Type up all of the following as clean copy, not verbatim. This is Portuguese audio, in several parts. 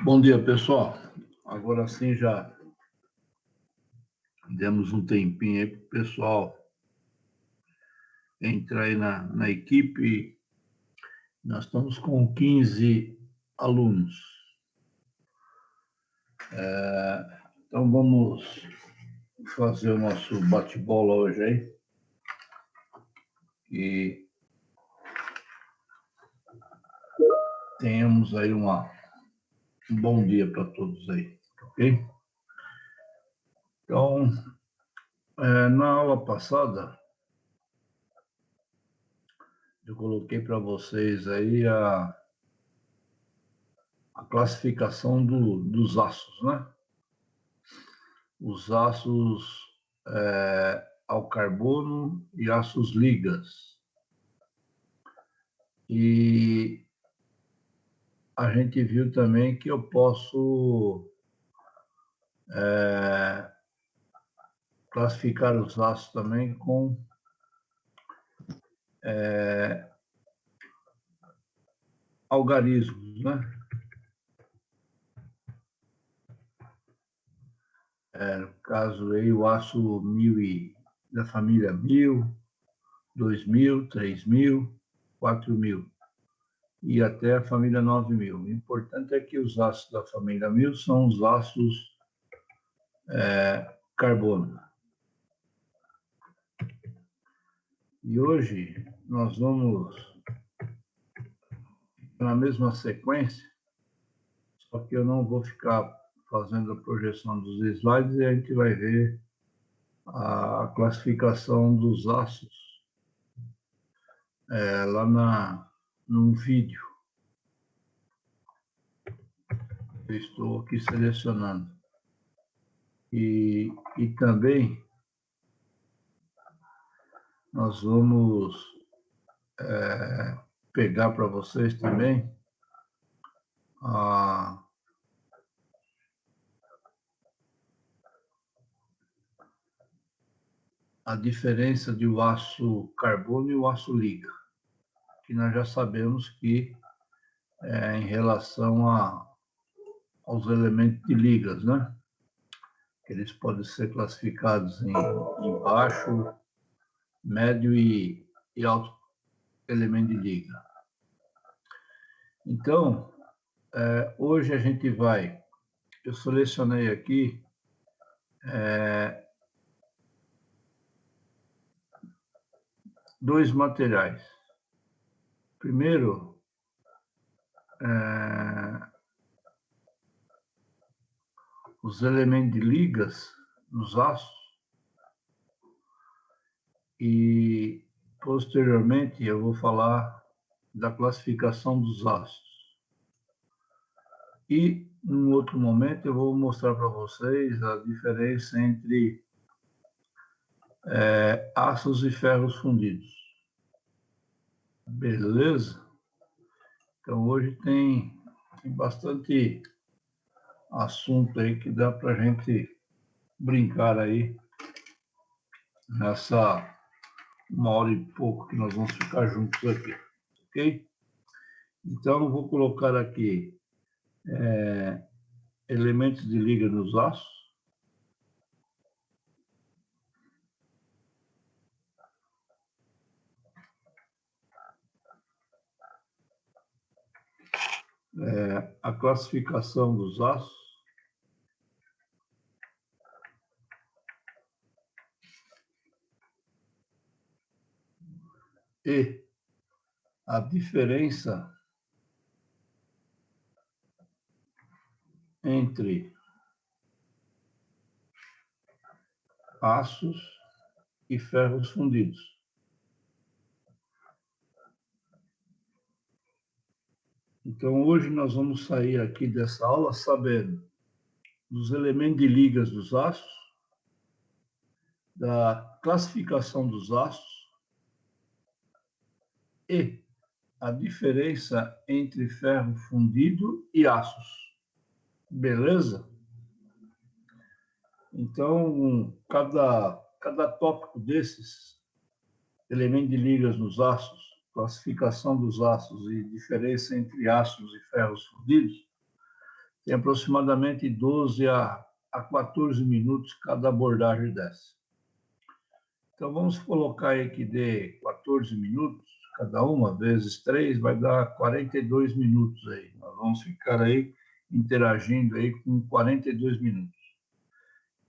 Bom dia, pessoal. Agora sim já demos um tempinho aí para o pessoal entrar aí na equipe. Nós estamos com 15 alunos. Então vamos fazer o nosso bate-bola hoje aí. E tenhamos aí um bom dia para todos aí, ok? Então, na aula passada, eu coloquei para vocês aí a classificação dos aços, né? Os aços ao carbono e aços ligas. E a gente viu também que eu posso classificar os aços também com algarismos, né? No caso aí, o aço 1000 da família 1000, 2000, 3000, 4000 e até a família 9000. O importante é que os aços da família 1000 são os aços carbono. E hoje nós vamos na mesma sequência, só que eu não vou ficar fazendo a projeção dos slides e a gente vai ver a classificação dos aços lá num vídeo. Eu estou aqui selecionando. E também nós vamos pegar para vocês também a diferença de o aço carbono e o aço liga, que nós já sabemos que é em relação aos elementos de ligas, né? Eles podem ser classificados em baixo, médio e alto elemento de liga. Então, hoje a gente eu selecionei aqui dois materiais. Primeiro, os elementos de ligas nos aços e, posteriormente, eu vou falar da classificação dos aços. E, num outro momento, eu vou mostrar para vocês a diferença entre aços e ferros fundidos. Beleza? Então, hoje tem bastante assunto aí que dá para a gente brincar aí nessa 1 hora e pouco que nós vamos ficar juntos aqui, ok? Então, eu vou colocar aqui elementos de liga nos aços. A classificação dos aços. E a diferença entre aços e ferros fundidos. Então, hoje nós vamos sair aqui dessa aula sabendo dos elementos de ligas dos aços, da classificação dos aços e a diferença entre ferro fundido e aços. Beleza? Então, cada tópico desses, elemento de ligas nos aços, classificação dos aços e diferença entre aços e ferros fundidos, tem aproximadamente 12 a 14 minutos cada abordagem dessa. Então, vamos colocar aí que dê 14 minutos, cada uma, vezes 3, vai dar 42 minutos aí. Nós vamos ficar aí interagindo aí com 42 minutos.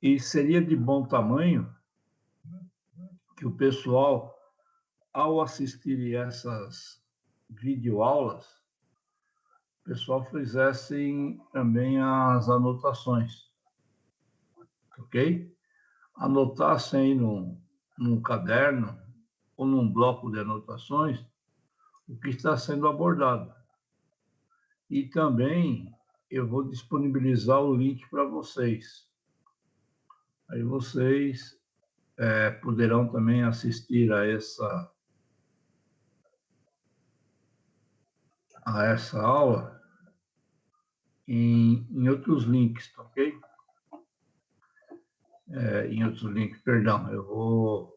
E seria de bom tamanho que o pessoal, ao assistir essas videoaulas, o pessoal fizesse também as anotações, ok? Anotassem aí num caderno ou num bloco de anotações o que está sendo abordado. E também eu vou disponibilizar o link para vocês. Aí vocês poderão também assistir a essa aula em outros links, tá ok? Em outros links, perdão, eu vou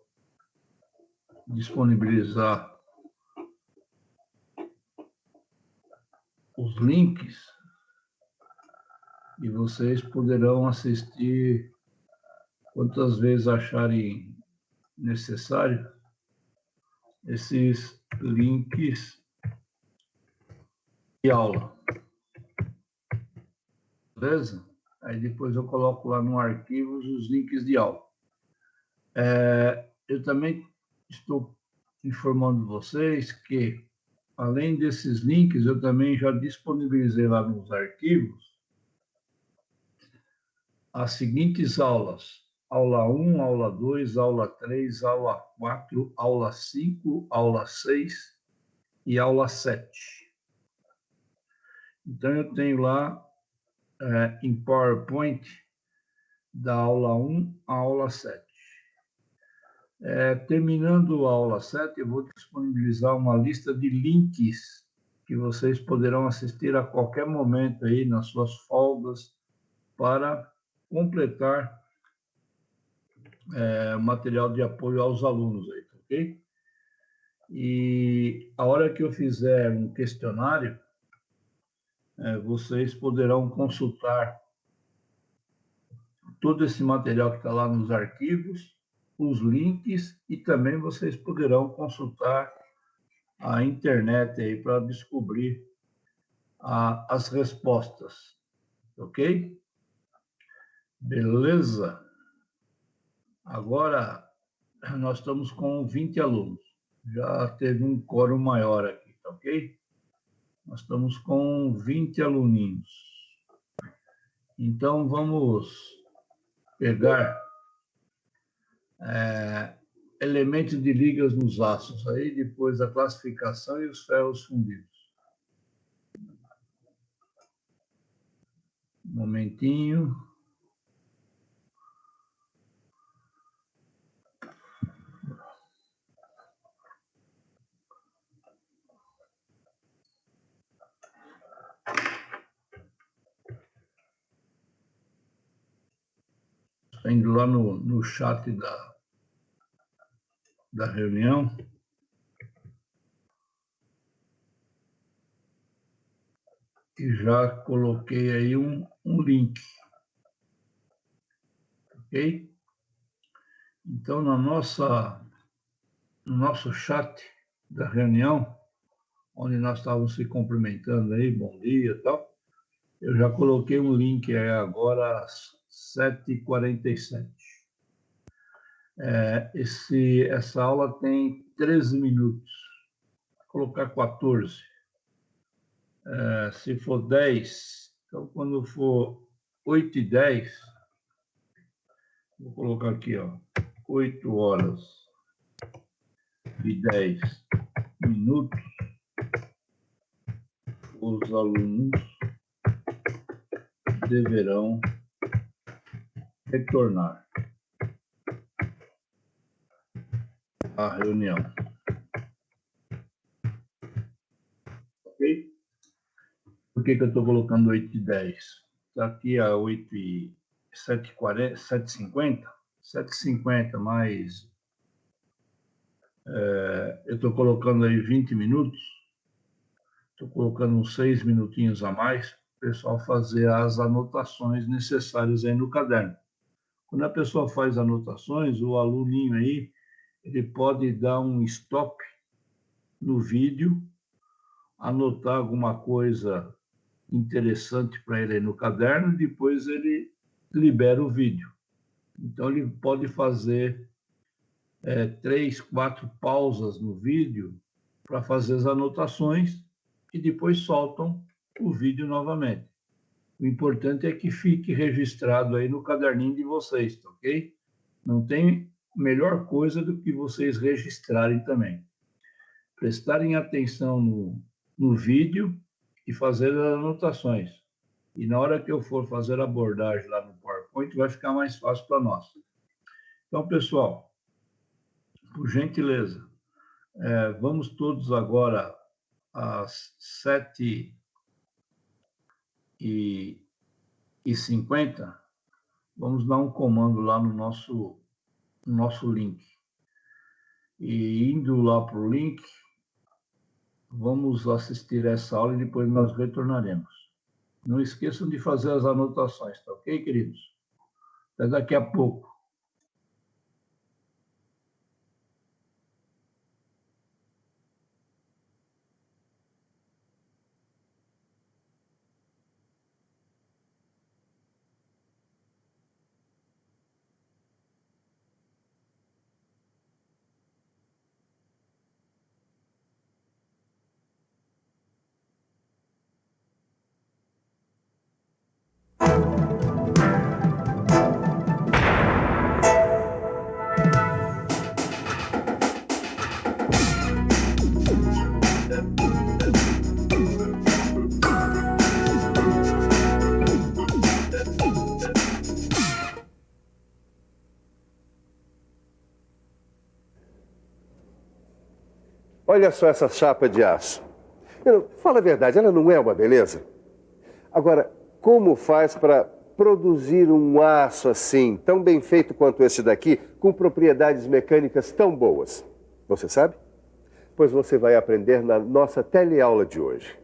disponibilizar os links e vocês poderão assistir quantas vezes acharem necessário esses links de aula. Beleza? Aí depois eu coloco lá no arquivos os links de aula. Eu também estou informando vocês que, além desses links, eu também já disponibilizei lá nos arquivos as seguintes aulas: aula 1, aula 2, aula 3, aula 4, aula 5, aula 6 e aula 7. Então, eu tenho lá em PowerPoint da aula 1 à aula 7. Terminando a aula 7, eu vou disponibilizar uma lista de links que vocês poderão assistir a qualquer momento aí nas suas folgas para completar material de apoio aos alunos aí, ok? E a hora que eu fizer um questionário, vocês poderão consultar todo esse material que está lá nos arquivos, os links, e também vocês poderão consultar a internet aí para descobrir as respostas, ok? Beleza? Agora, nós estamos com 20 alunos. Já teve um quórum maior aqui, tá ok? Nós estamos com 20 aluninhos. Então, vamos pegar elementos de ligas nos aços, aí depois a classificação e os ferros fundidos. Um momentinho. Está indo lá no chat da reunião. E já coloquei aí um link. Ok? Então, no nosso chat da reunião, onde nós estávamos se cumprimentando aí, bom dia e tal, eu já coloquei um link aí agora às 7h47. Essa aula tem 13 minutos. Vou colocar 14. Se for 10, então quando for 8h10, vou colocar aqui, ó, 8h10, os alunos deverão retornar à reunião. Ok? Por que eu estou colocando 8h10? Está aqui a 7h50, mais... eu estou colocando aí 20 minutos. Estou colocando uns 6 minutinhos a mais, pessoal fazer as anotações necessárias aí no caderno. Quando a pessoa faz anotações, o aluninho aí, ele pode dar um stop no vídeo, anotar alguma coisa interessante para ele aí no caderno e depois ele libera o vídeo. Então, ele pode fazer 3, 4 pausas no vídeo para fazer as anotações e depois soltam o vídeo novamente. O importante é que fique registrado aí no caderninho de vocês, tá ok? Não tem melhor coisa do que vocês registrarem também. Prestarem atenção no vídeo e fazer as anotações. E na hora que eu for fazer a abordagem lá no PowerPoint, vai ficar mais fácil para nós. Então, pessoal, por gentileza, vamos todos agora às 7h50, vamos dar um comando lá no nosso link. E indo lá para o link, vamos assistir essa aula e depois nós retornaremos. Não esqueçam de fazer as anotações, tá ok, queridos? Até daqui a pouco. Olha só essa chapa de aço. Fala a verdade, ela não é uma beleza? Agora, como faz para produzir um aço assim, tão bem feito quanto esse daqui, com propriedades mecânicas tão boas? Você sabe? Pois você vai aprender na nossa teleaula de hoje.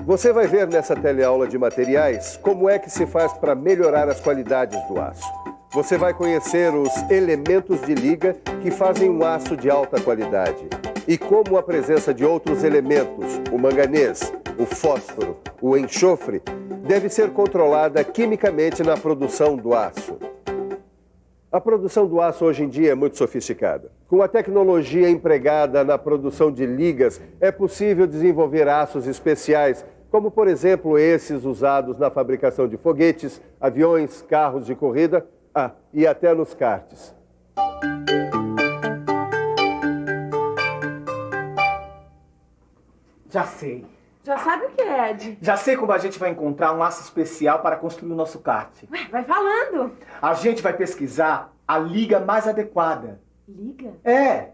Você vai ver nessa teleaula de materiais como é que se faz para melhorar as qualidades do aço. Você vai conhecer os elementos de liga que fazem um aço de alta qualidade. E como a presença de outros elementos, o manganês, o fósforo, o enxofre, deve ser controlada quimicamente na produção do aço. A produção do aço hoje em dia é muito sofisticada. Com a tecnologia empregada na produção de ligas, é possível desenvolver aços especiais, como por exemplo esses usados na fabricação de foguetes, aviões, carros de corrida, e até nos karts. Já sei. Já sabe o que é, Ed? Já sei como a gente vai encontrar um aço especial para construir o nosso kart. Ué, vai falando. A gente vai pesquisar a liga mais adequada. Liga? É.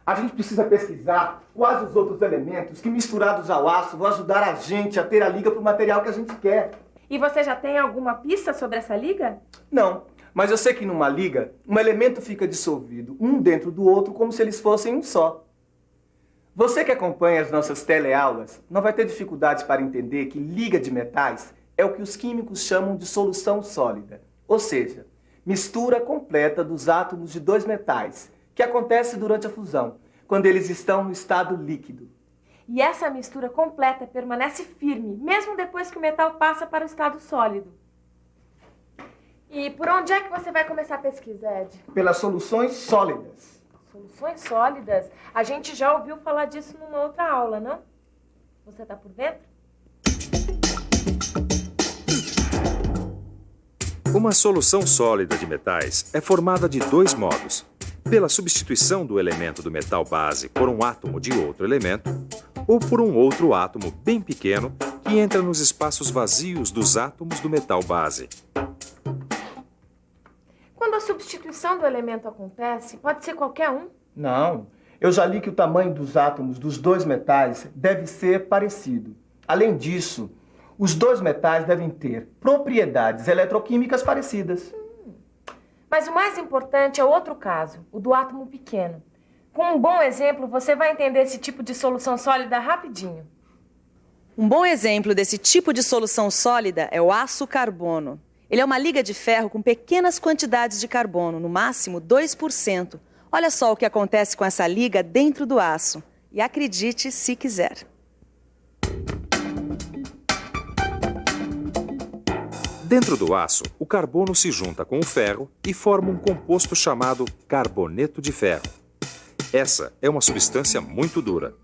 A gente precisa pesquisar quais os outros elementos que, misturados ao aço, vão ajudar a gente a ter a liga para o material que a gente quer. E você já tem alguma pista sobre essa liga? Não, mas eu sei que numa liga, um elemento fica dissolvido um dentro do outro como se eles fossem um só. Você que acompanha as nossas teleaulas não vai ter dificuldades para entender que liga de metais é o que os químicos chamam de solução sólida, ou seja, mistura completa dos átomos de dois metais, que acontece durante a fusão, quando eles estão no estado líquido. E essa mistura completa permanece firme, mesmo depois que o metal passa para o estado sólido. E por onde é que você vai começar a pesquisa, Ed? Pelas soluções sólidas. Soluções sólidas? A gente já ouviu falar disso numa outra aula, não? Você tá por dentro? Uma solução sólida de metais é formada de dois modos: pela substituição do elemento do metal base por um átomo de outro elemento, ou por um outro átomo bem pequeno que entra nos espaços vazios dos átomos do metal base. Quando a substituição do elemento acontece, pode ser qualquer um? Não. Eu já li que o tamanho dos átomos dos dois metais deve ser parecido. Além disso, os dois metais devem ter propriedades eletroquímicas parecidas. Mas o mais importante é o outro caso, o do átomo pequeno. Com um bom exemplo, você vai entender esse tipo de solução sólida rapidinho. Um bom exemplo desse tipo de solução sólida é o aço carbono. Ele é uma liga de ferro com pequenas quantidades de carbono, no máximo 2%. Olha só o que acontece com essa liga dentro do aço. E acredite se quiser. Dentro do aço, o carbono se junta com o ferro e forma um composto chamado carboneto de ferro. Essa é uma substância muito dura.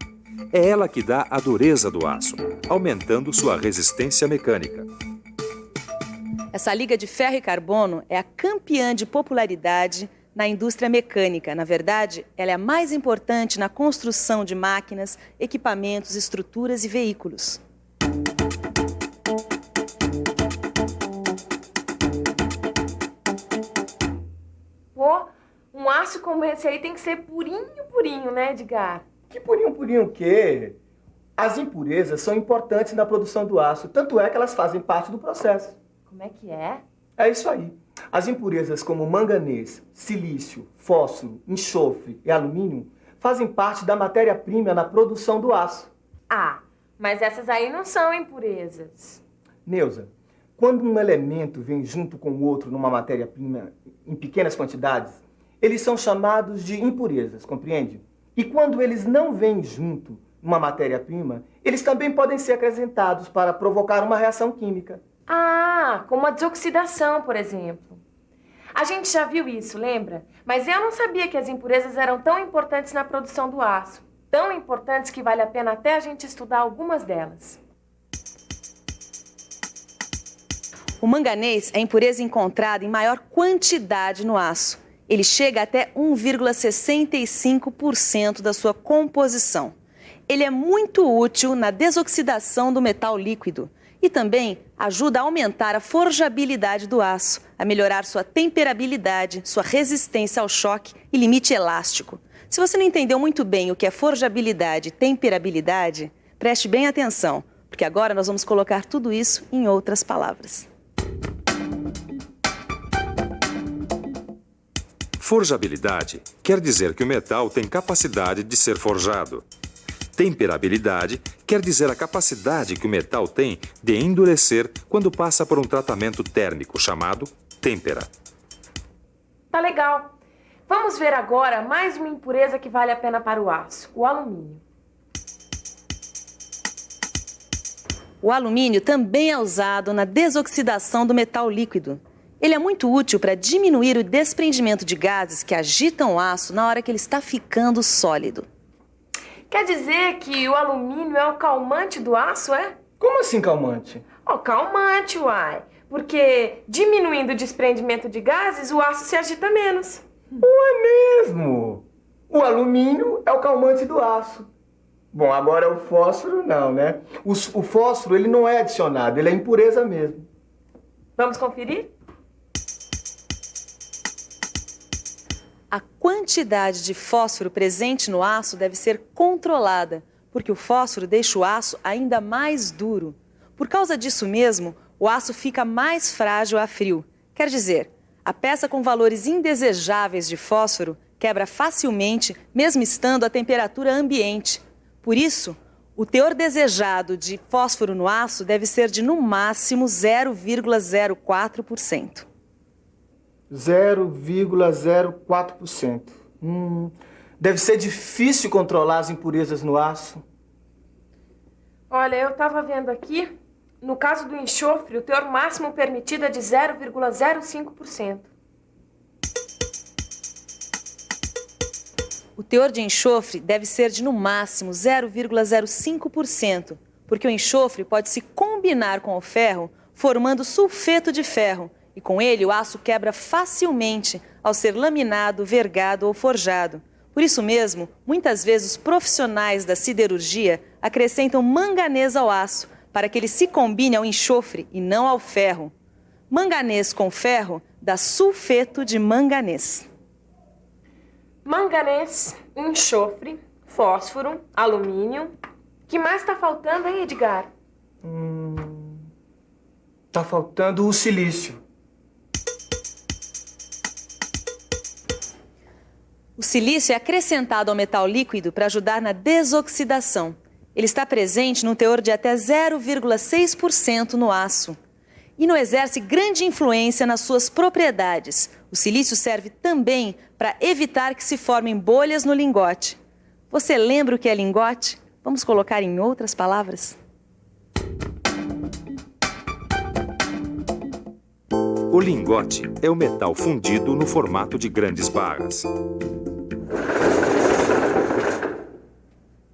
É ela que dá a dureza do aço, aumentando sua resistência mecânica. Essa liga de ferro e carbono é a campeã de popularidade na indústria mecânica. Na verdade, ela é a mais importante na construção de máquinas, equipamentos, estruturas e veículos. Pô, um aço como esse aí tem que ser purinho, purinho, né, Edgar? Que purinho o quê? As impurezas são importantes na produção do aço, tanto é que elas fazem parte do processo. Como é que é? É isso aí. As impurezas como manganês, silício, fósforo, enxofre e alumínio fazem parte da matéria-prima na produção do aço. Ah, mas essas aí não são impurezas. Neuza, quando um elemento vem junto com o outro numa matéria-prima em pequenas quantidades, eles são chamados de impurezas, compreende? E quando eles não vêm junto numa matéria-prima, eles também podem ser acrescentados para provocar uma reação química. Ah, como a desoxidação, por exemplo. A gente já viu isso, lembra? Mas eu não sabia que as impurezas eram tão importantes na produção do aço. Tão importantes que vale a pena até a gente estudar algumas delas. O manganês é a impureza encontrada em maior quantidade no aço. Ele chega até 1,65% da sua composição. Ele é muito útil na desoxidação do metal líquido e também ajuda a aumentar a forjabilidade do aço, a melhorar sua temperabilidade, sua resistência ao choque e limite elástico. Se você não entendeu muito bem o que é forjabilidade e temperabilidade, preste bem atenção, porque agora nós vamos colocar tudo isso em outras palavras. Forjabilidade quer dizer que o metal tem capacidade de ser forjado. Temperabilidade quer dizer a capacidade que o metal tem de endurecer quando passa por um tratamento térmico chamado têmpera. Tá legal. Vamos ver agora mais uma impureza que vale a pena para o aço, o alumínio. O alumínio também é usado na desoxidação do metal líquido. Ele é muito útil para diminuir o desprendimento de gases que agitam o aço na hora que ele está ficando sólido. Quer dizer que o alumínio é o calmante do aço, é? Como assim calmante? Oh, calmante, uai. Porque diminuindo o desprendimento de gases, o aço se agita menos. É mesmo! O alumínio é o calmante do aço. Bom, agora o fósforo não, né? O fósforo ele não é adicionado, ele é impureza mesmo. Vamos conferir? A quantidade de fósforo presente no aço deve ser controlada, porque o fósforo deixa o aço ainda mais duro. Por causa disso mesmo, o aço fica mais frágil a frio. Quer dizer, a peça com valores indesejáveis de fósforo quebra facilmente, mesmo estando a temperatura ambiente. Por isso, o teor desejado de fósforo no aço deve ser de, no máximo, 0,04%. 0,04%. Deve ser difícil controlar as impurezas no aço. Olha, eu estava vendo aqui, no caso do enxofre, o teor máximo permitido é de 0,05%. O teor de enxofre deve ser de, no máximo, 0,05%, porque o enxofre pode se combinar com o ferro, formando sulfeto de ferro, e com ele o aço quebra facilmente ao ser laminado, vergado ou forjado. Por isso mesmo, muitas vezes os profissionais da siderurgia acrescentam manganês ao aço para que ele se combine ao enxofre e não ao ferro. Manganês com ferro dá sulfeto de manganês. Manganês, enxofre, fósforo, alumínio. O que mais está faltando, hein, Edgar? Tá faltando o silício. O silício é acrescentado ao metal líquido para ajudar na desoxidação. Ele está presente num teor de até 0,6% no aço. E não exerce grande influência nas suas propriedades. O silício serve também para evitar que se formem bolhas no lingote. Você lembra o que é lingote? Vamos colocar em outras palavras? O lingote é o metal fundido no formato de grandes barras.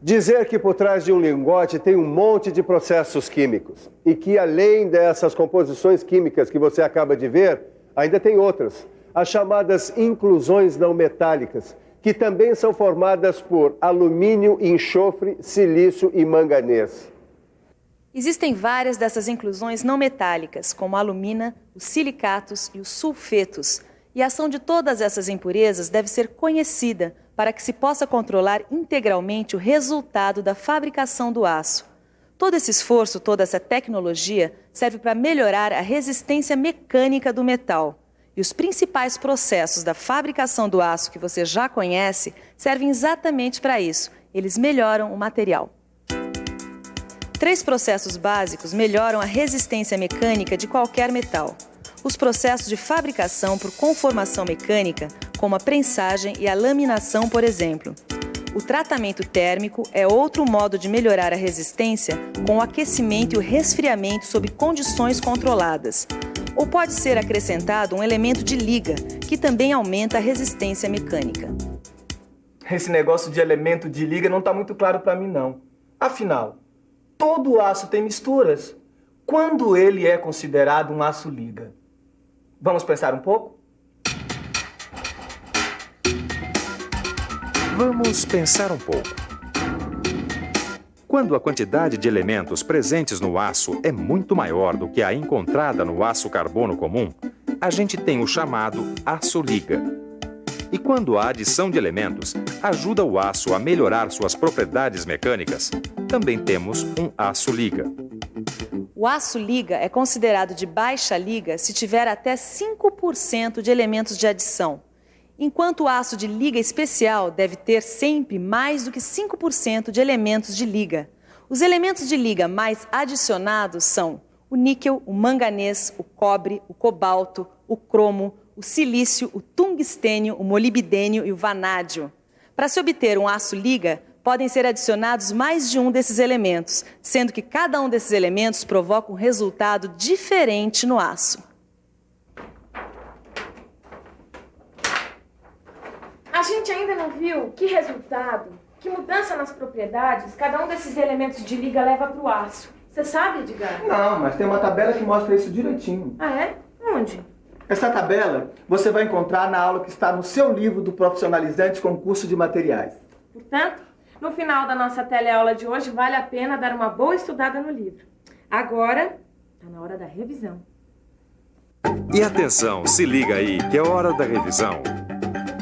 Dizer que por trás de um lingote tem um monte de processos químicos e que além dessas composições químicas que você acaba de ver, ainda tem outras, as chamadas inclusões não metálicas, que também são formadas por alumínio, enxofre, silício e manganês. Existem várias dessas inclusões não metálicas, como a alumina, os silicatos e os sulfetos, e a ação de todas essas impurezas deve ser conhecida para que se possa controlar integralmente o resultado da fabricação do aço. Todo esse esforço, toda essa tecnologia serve para melhorar a resistência mecânica do metal. E os principais processos da fabricação do aço que você já conhece servem exatamente para isso. Eles melhoram o material. 3 processos básicos melhoram a resistência mecânica de qualquer metal. Os processos de fabricação por conformação mecânica, como a prensagem e a laminação, por exemplo. O tratamento térmico é outro modo de melhorar a resistência com o aquecimento e o resfriamento sob condições controladas. Ou pode ser acrescentado um elemento de liga, que também aumenta a resistência mecânica. Esse negócio de elemento de liga não está muito claro para mim, não. Afinal, todo aço tem misturas. Quando ele é considerado um aço liga? Vamos pensar um pouco? Vamos pensar um pouco. Quando a quantidade de elementos presentes no aço é muito maior do que a encontrada no aço carbono comum, a gente tem o chamado aço-liga. E quando a adição de elementos ajuda o aço a melhorar suas propriedades mecânicas, também temos um aço-liga. O aço-liga é considerado de baixa liga se tiver até 5% de elementos de adição, enquanto o aço de liga especial deve ter sempre mais do que 5% de elementos de liga. Os elementos de liga mais adicionados são o níquel, o manganês, o cobre, o cobalto, o cromo, o silício, o tungstênio, o molibdênio e o vanádio. Para se obter um aço liga, podem ser adicionados mais de um desses elementos, sendo que cada um desses elementos provoca um resultado diferente no aço. A gente ainda não viu que resultado, que mudança nas propriedades cada um desses elementos de liga leva para o aço. Você sabe, Edgar? Não, mas tem uma tabela que mostra isso direitinho. Ah, é? Onde? Essa tabela você vai encontrar na aula que está no seu livro do Profissionalizante Concurso de Materiais. Portanto, no final da nossa teleaula de hoje, vale a pena dar uma boa estudada no livro. Agora, está na hora da revisão. E atenção, se liga aí, que é hora da revisão.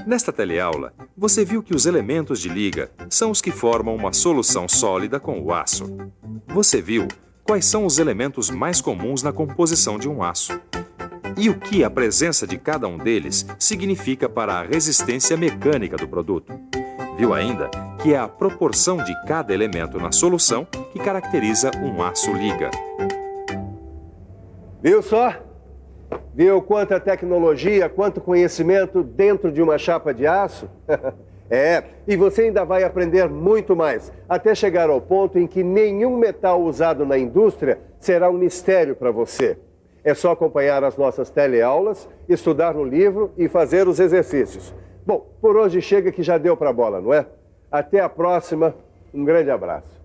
Nesta teleaula, você viu que os elementos de liga são os que formam uma solução sólida com o aço. Você viu quais são os elementos mais comuns na composição de um aço. E o que a presença de cada um deles significa para a resistência mecânica do produto. Viu ainda que é a proporção de cada elemento na solução que caracteriza um aço-liga. Viu só? Viu quanta tecnologia, quanto conhecimento dentro de uma chapa de aço? E você ainda vai aprender muito mais, até chegar ao ponto em que nenhum metal usado na indústria será um mistério para você. É só acompanhar as nossas teleaulas, estudar no livro e fazer os exercícios. Bom, por hoje chega que já deu para a bola, não é? Até a próxima, um grande abraço.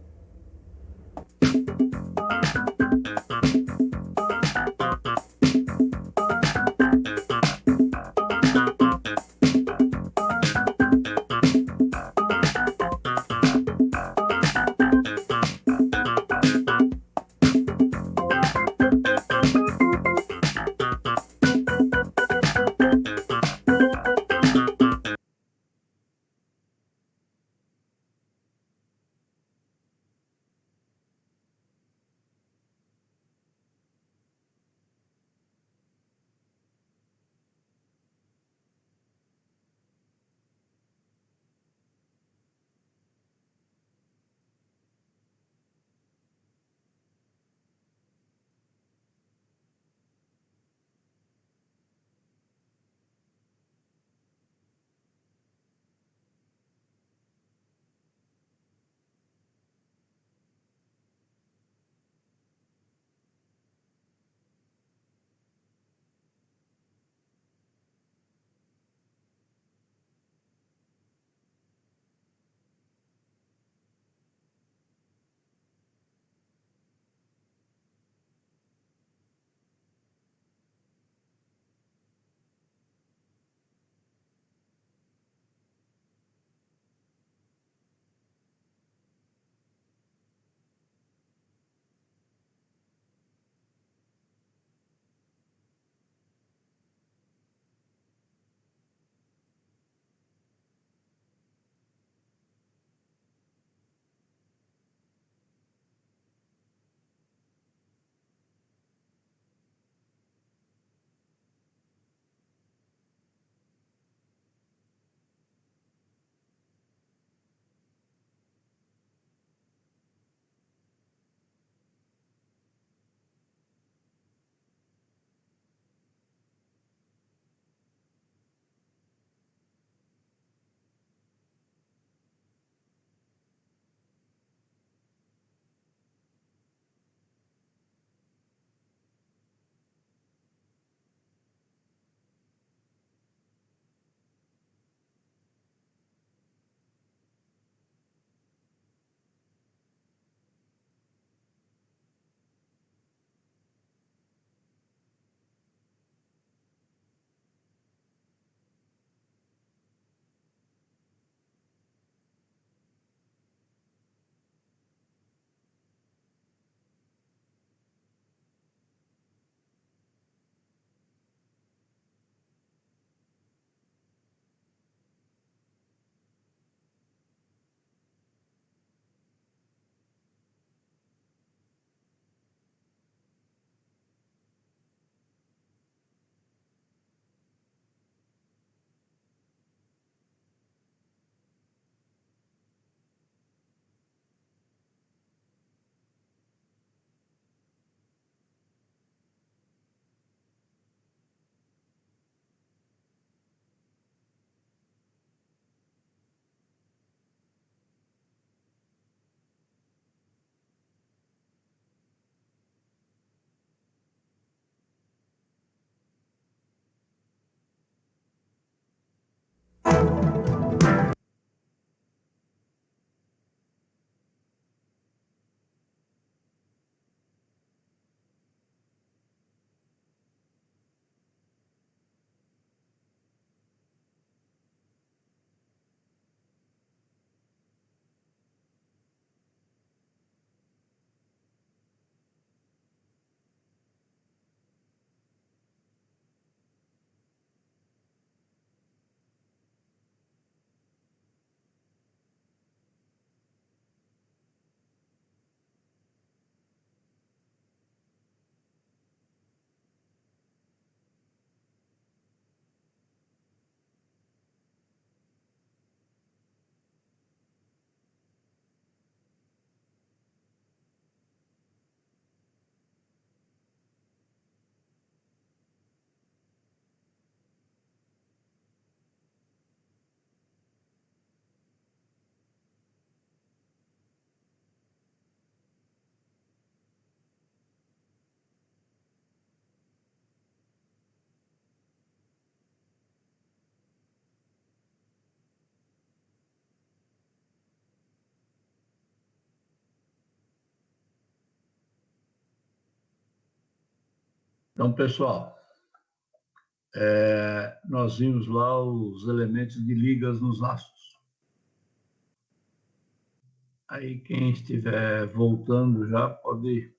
Então, pessoal, nós vimos lá os elementos de ligas nos ácidos. Aí, quem estiver voltando já pode...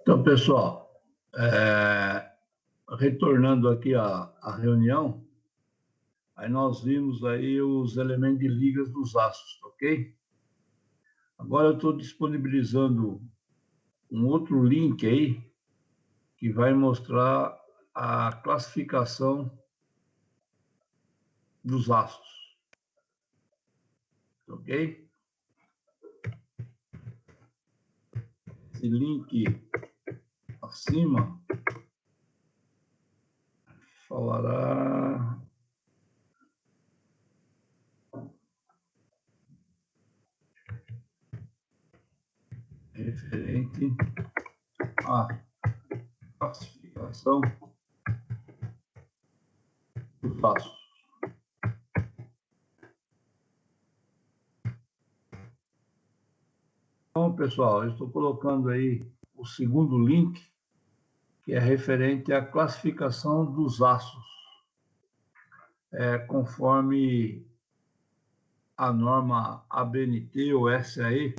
Então, pessoal, retornando aqui à reunião, aí nós vimos aí os elementos de ligas dos ácidos, ok? Agora eu estou disponibilizando um outro link aí que vai mostrar a classificação dos ácidos, ok? Esse link acima falará referente à classificação dos ácidos. Então, pessoal, eu estou colocando aí o segundo link, que é referente à classificação dos ácidos, conforme a norma ABNT ou SAE,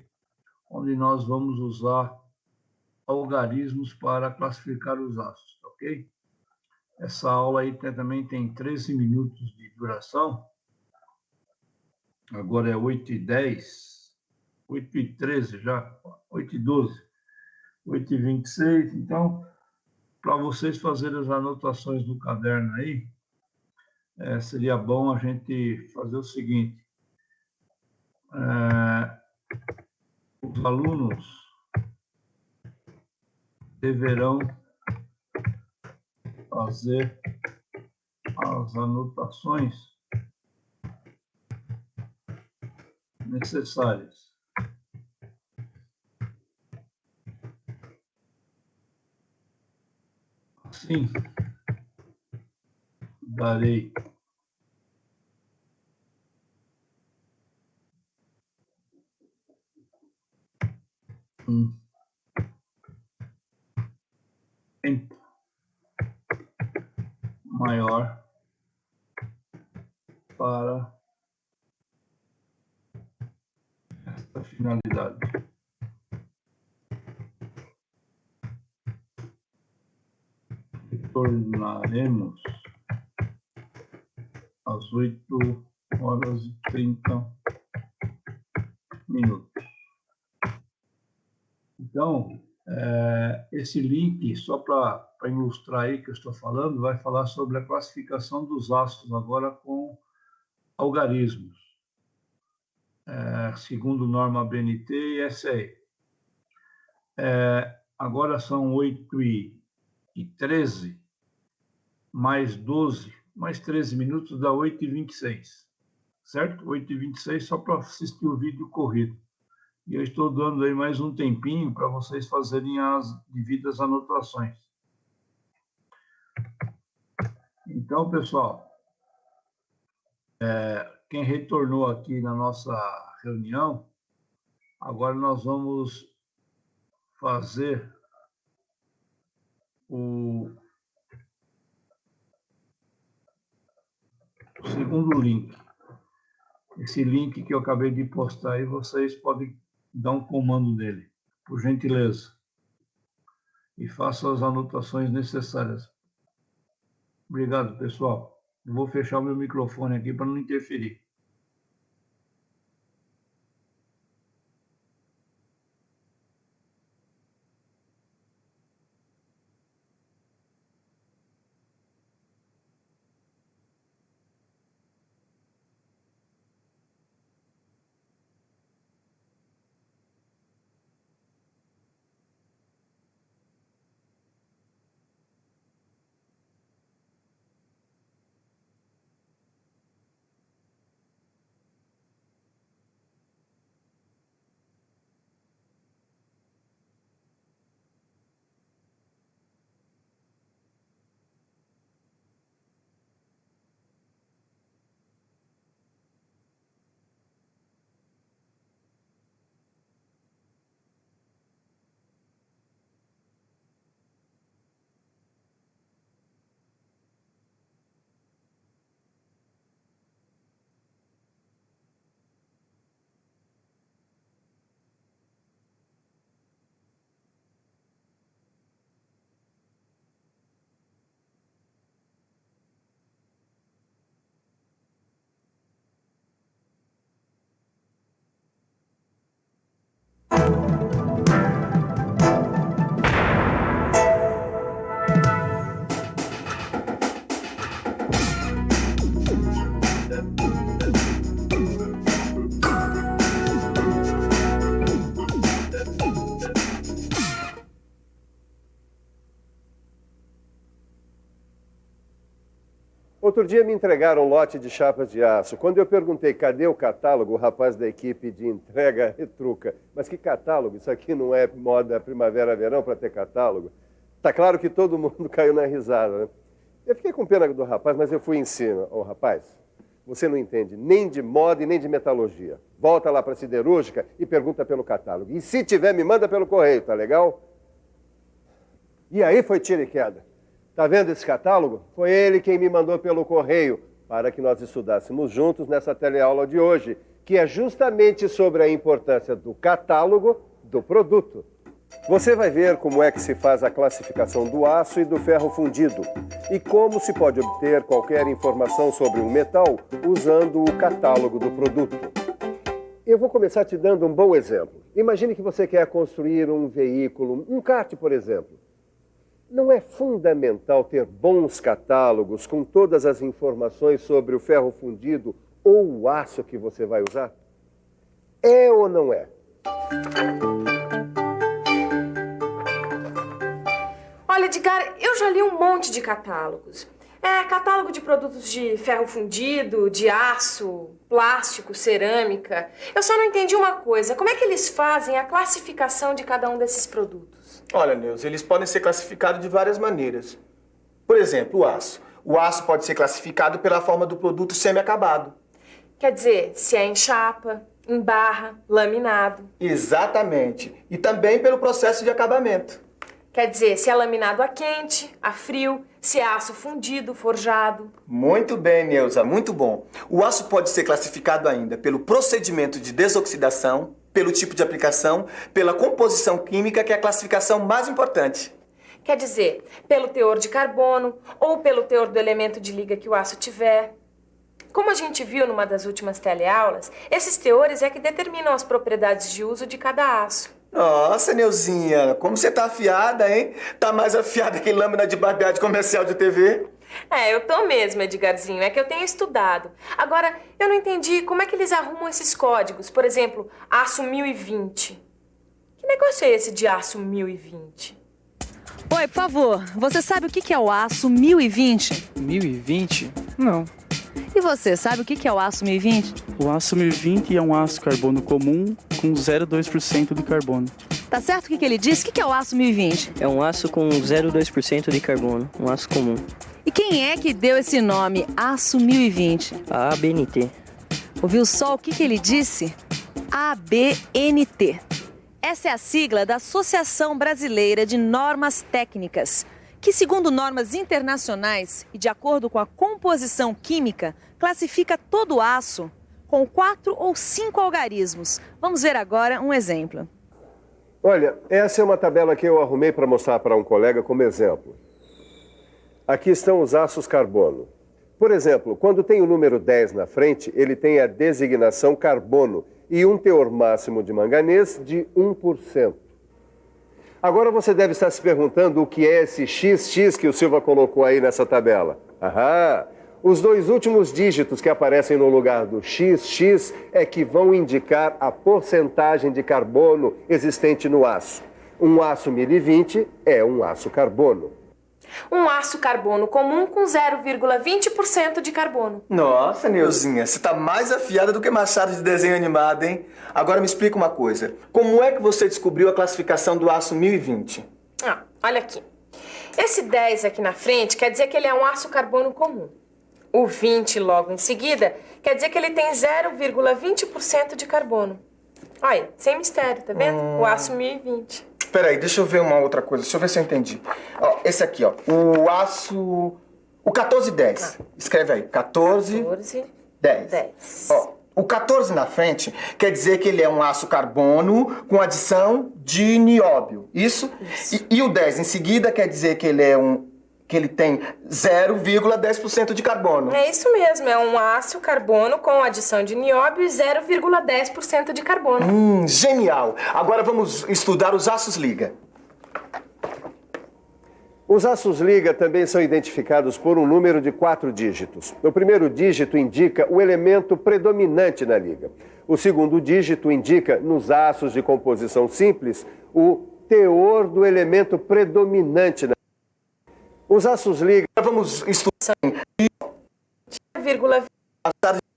onde nós vamos usar algarismos para classificar os ácidos, ok? Essa aula aí também tem 13 minutos de duração. Agora é 8h10, 8h13 já, 8h12, 8h26. Então, para vocês fazerem as anotações no caderno aí, seria bom a gente fazer o seguinte. Os alunos deverão fazer as anotações necessárias. Assim, darei um tempo maior para esta finalidade. Retornaremos às 8h30. Então, esse link, só para ilustrar aí que eu estou falando, vai falar sobre a classificação dos ácidos agora com algarismos, segundo norma BNT e SAE. Agora são 8h13, mais 12, mais 13 minutos, dá 8h26, certo? 8h26 só para assistir o vídeo corrido. E eu estou dando aí mais um tempinho para vocês fazerem as devidas anotações. Então, pessoal, quem retornou aqui na nossa reunião, agora nós vamos fazer o segundo link. Esse link que eu acabei de postar aí, vocês podem dar um comando nele, por gentileza. E façam as anotações necessárias. Obrigado, pessoal. Eu vou fechar o meu microfone aqui para não interferir. Outro dia me entregaram um lote de chapas de aço. Quando eu perguntei cadê o catálogo, o rapaz da equipe de entrega retruca. Mas que catálogo? Isso aqui não é moda primavera-verão para ter catálogo? Tá claro que todo mundo caiu na risada, né? Eu fiquei com pena do rapaz, mas eu fui em cima. Ô, rapaz, você não entende nem de moda e nem de metalurgia. Volta lá para a siderúrgica e pergunta pelo catálogo. E se tiver, me manda pelo correio, tá legal? E aí foi tiro e queda. Tá vendo esse catálogo? Foi ele quem me mandou pelo correio para que nós estudássemos juntos nessa teleaula de hoje, que é justamente sobre a importância do catálogo do produto. Você vai ver como é que se faz a classificação do aço e do ferro fundido e como se pode obter qualquer informação sobre um metal usando o catálogo do produto. Eu vou começar te dando um bom exemplo. Imagine que você quer construir um veículo, um kart, por exemplo. Não é fundamental ter bons catálogos com todas as informações sobre o ferro fundido ou o aço que você vai usar? É ou não é? Olha, Edgar, eu já li um monte de catálogos. Catálogo de produtos de ferro fundido, de aço, plástico, cerâmica. Eu só não entendi uma coisa. Como é que eles fazem a classificação de cada um desses produtos? Olha, Neuza, eles podem ser classificados de várias maneiras. Por exemplo, o aço. O aço pode ser classificado pela forma do produto semi-acabado. Quer dizer, se é em chapa, em barra, laminado. Exatamente. E também pelo processo de acabamento. Quer dizer, se é laminado a quente, a frio, se é aço fundido, forjado. Muito bem, Neuza, muito bom. O aço pode ser classificado ainda pelo procedimento de desoxidação, pelo tipo de aplicação, pela composição química, que é a classificação mais importante. Quer dizer, pelo teor de carbono ou pelo teor do elemento de liga que o aço tiver. como a gente viu numa das últimas teleaulas, esses teores é que determinam as propriedades de uso de cada aço. Nossa, Neuzinha, como você tá afiada, hein? Tá mais afiada que lâmina de barbear de comercial de TV. É, eu tô mesmo, Edgarzinho. É que eu tenho estudado. Agora, eu não entendi como é que eles arrumam esses códigos. Por exemplo, aço 1020. Que negócio é esse de aço 1020? Oi, por favor, você sabe o que é o aço 1020? 1020? Não. E você, sabe o que é o aço 1020? O aço 1020 é um aço carbono comum com 0,2% de carbono. Tá certo o que ele disse? O que é o aço 1020? É um aço com 0,2% de carbono, um aço comum. E quem é que deu esse nome, aço 1020? A ABNT. Ouviu só o que ele disse? ABNT. Essa é a sigla da Associação Brasileira de Normas Técnicas, que, segundo normas internacionais e de acordo com a composição química, classifica todo o aço com 4 ou 5 algarismos. Vamos ver agora um exemplo. Olha, essa é uma tabela que eu arrumei para mostrar para um colega como exemplo. Aqui estão os aços carbono. Por exemplo, quando tem o número 10 na frente, ele tem a designação carbono e um teor máximo de manganês de 1%. Agora você deve estar se perguntando o que é esse XX que o Silva colocou aí nessa tabela. Aham! Os 2 últimos dígitos que aparecem no lugar do XX é que vão indicar a porcentagem de carbono existente no aço. Um aço 1020 é um aço carbono. Um aço carbono comum com 0,20% de carbono. Nossa, Neuzinha, você tá mais afiada do que Machado de desenho animado, hein? Agora me explica uma coisa. Como é que você descobriu a classificação do aço 1020? Olha aqui. Esse 10 aqui na frente quer dizer que ele é um aço carbono comum. O 20 logo em seguida quer dizer que ele tem 0,20% de carbono. Olha, sem mistério, tá vendo? O aço 1020. Peraí, deixa eu ver uma outra coisa. Deixa eu ver se eu entendi. Ó, esse aqui, ó. O aço... O 1410. Escreve aí. 1410. 10. Ó, o 14 na frente quer dizer que ele é um aço carbono com adição de nióbio. Isso? E o 10 em seguida quer dizer que ele é que ele tem 0,10% de carbono. É isso mesmo, é um ácido carbono com adição de nióbio e 0,10% de carbono. Genial! Agora vamos estudar os aços liga. Os aços liga também são identificados por um número de 4 dígitos. O primeiro dígito indica o elemento predominante na liga. O segundo dígito indica, nos aços de composição simples, o teor do elemento predominante na liga. Os aços liga... Vamos estudar...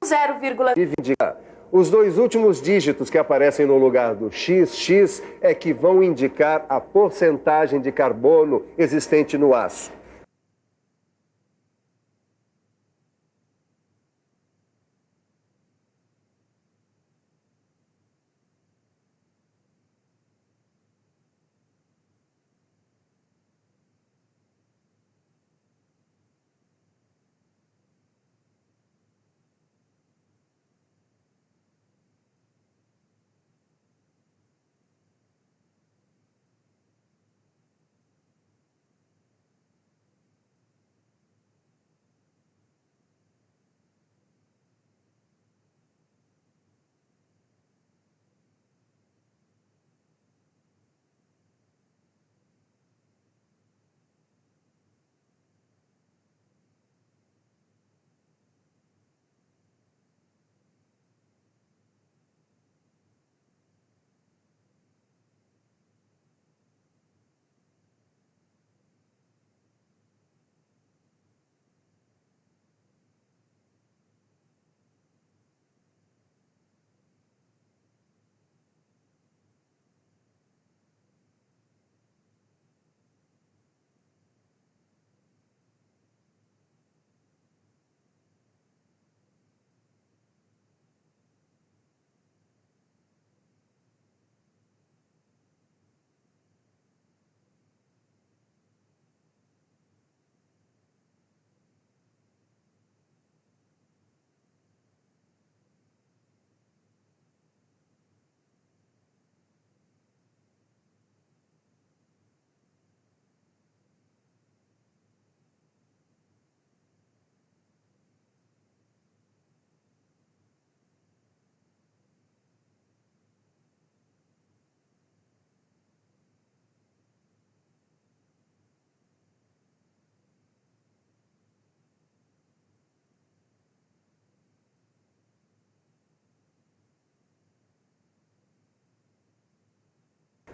0,20. Os 2 últimos dígitos que aparecem no lugar do XX é que vão indicar a porcentagem de carbono existente no aço.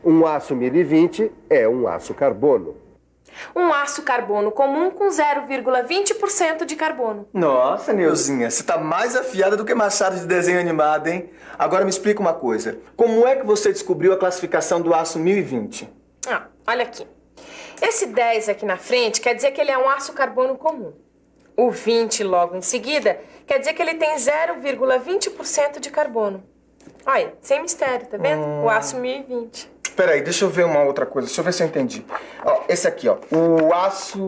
Um aço 1020 é um aço carbono. Um aço carbono comum com 0,20% de carbono. Nossa, Neuzinha, você tá mais afiada do que Machado de desenho animado, hein? Agora me explica uma coisa. Como é que você descobriu a classificação do aço 1020? Olha aqui. Esse 10 aqui na frente quer dizer que ele é um aço carbono comum. O 20 logo em seguida quer dizer que ele tem 0,20% de carbono. Olha, sem mistério, tá vendo? O aço 1020. Peraí, deixa eu ver uma outra coisa. Deixa eu ver se eu entendi. Ó, esse aqui, ó. O aço...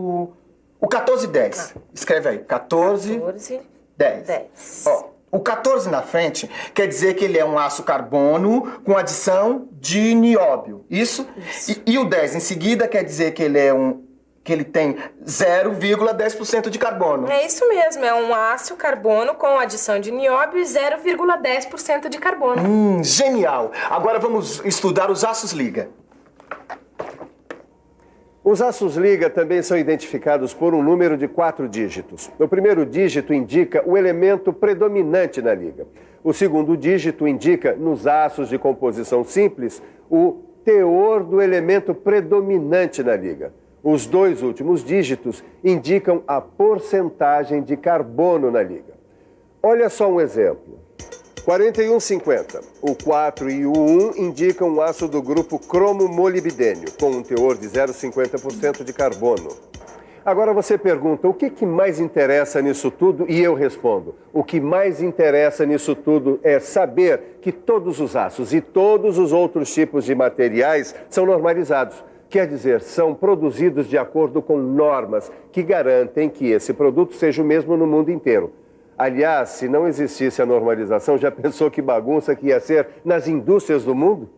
O 1410. Escreve aí. 1410. 10. Ó, o 14 na frente quer dizer que ele é um aço carbono com adição de nióbio. Isso? E o 10 em seguida quer dizer que ele é que ele tem 0,10% de carbono. É isso mesmo, é um aço carbono com adição de nióbio e 0,10% de carbono. Genial! Agora vamos estudar os aços liga. Os aços liga também são identificados por um número de 4 dígitos. O primeiro dígito indica o elemento predominante na liga. O segundo dígito indica, nos aços de composição simples, o teor do elemento predominante na liga. Os 2 últimos dígitos indicam a porcentagem de carbono na liga. Olha só um exemplo. 4150. O 4 e o 1 indicam um aço do grupo cromo-molibdênio, com um teor de 0,50% de carbono. Agora você pergunta, o que mais interessa nisso tudo? E eu respondo, o que mais interessa nisso tudo é saber que todos os aços e todos os outros tipos de materiais são normalizados. Quer dizer, são produzidos de acordo com normas que garantem que esse produto seja o mesmo no mundo inteiro. Aliás, se não existisse a normalização, já pensou que bagunça que ia ser nas indústrias do mundo?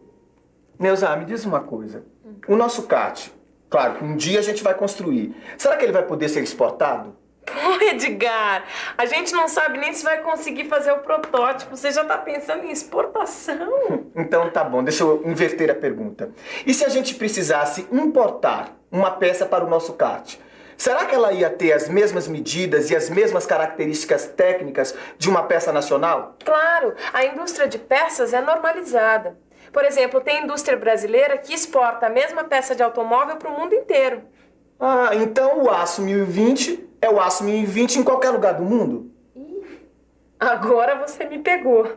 Neuza, me diz uma coisa. O nosso CAT, claro que um dia a gente vai construir. Será que ele vai poder ser exportado? Pô, Edgar, a gente não sabe nem se vai conseguir fazer o protótipo. Você já tá pensando em exportação? Então tá bom, deixa eu inverter a pergunta. E se a gente precisasse importar uma peça para o nosso CAT? Será que ela ia ter as mesmas medidas e as mesmas características técnicas de uma peça nacional? Claro, a indústria de peças é normalizada. Por exemplo, tem indústria brasileira que exporta a mesma peça de automóvel para o mundo inteiro. Ah, então o aço 1020 é o aço 1020 em qualquer lugar do mundo? Agora você me pegou.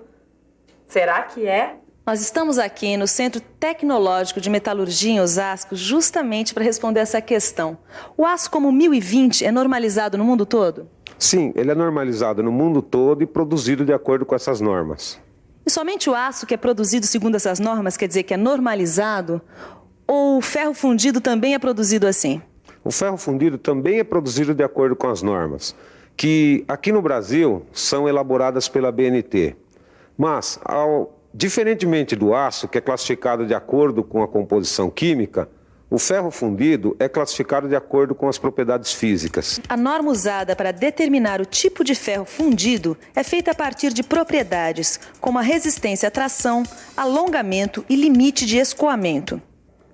Será que é? Nós estamos aqui no Centro Tecnológico de Metalurgia em Osasco justamente para responder essa questão. O aço como 1020 é normalizado no mundo todo? Sim, ele é normalizado no mundo todo e produzido de acordo com essas normas. E somente o aço que é produzido segundo essas normas quer dizer que é normalizado? Ou o ferro fundido também é produzido assim? O ferro fundido também é produzido de acordo com as normas, que aqui no Brasil são elaboradas pela BNT. Mas, diferentemente do aço, que é classificado de acordo com a composição química, o ferro fundido é classificado de acordo com as propriedades físicas. A norma usada para determinar o tipo de ferro fundido é feita a partir de propriedades, como a resistência à tração, alongamento e limite de escoamento.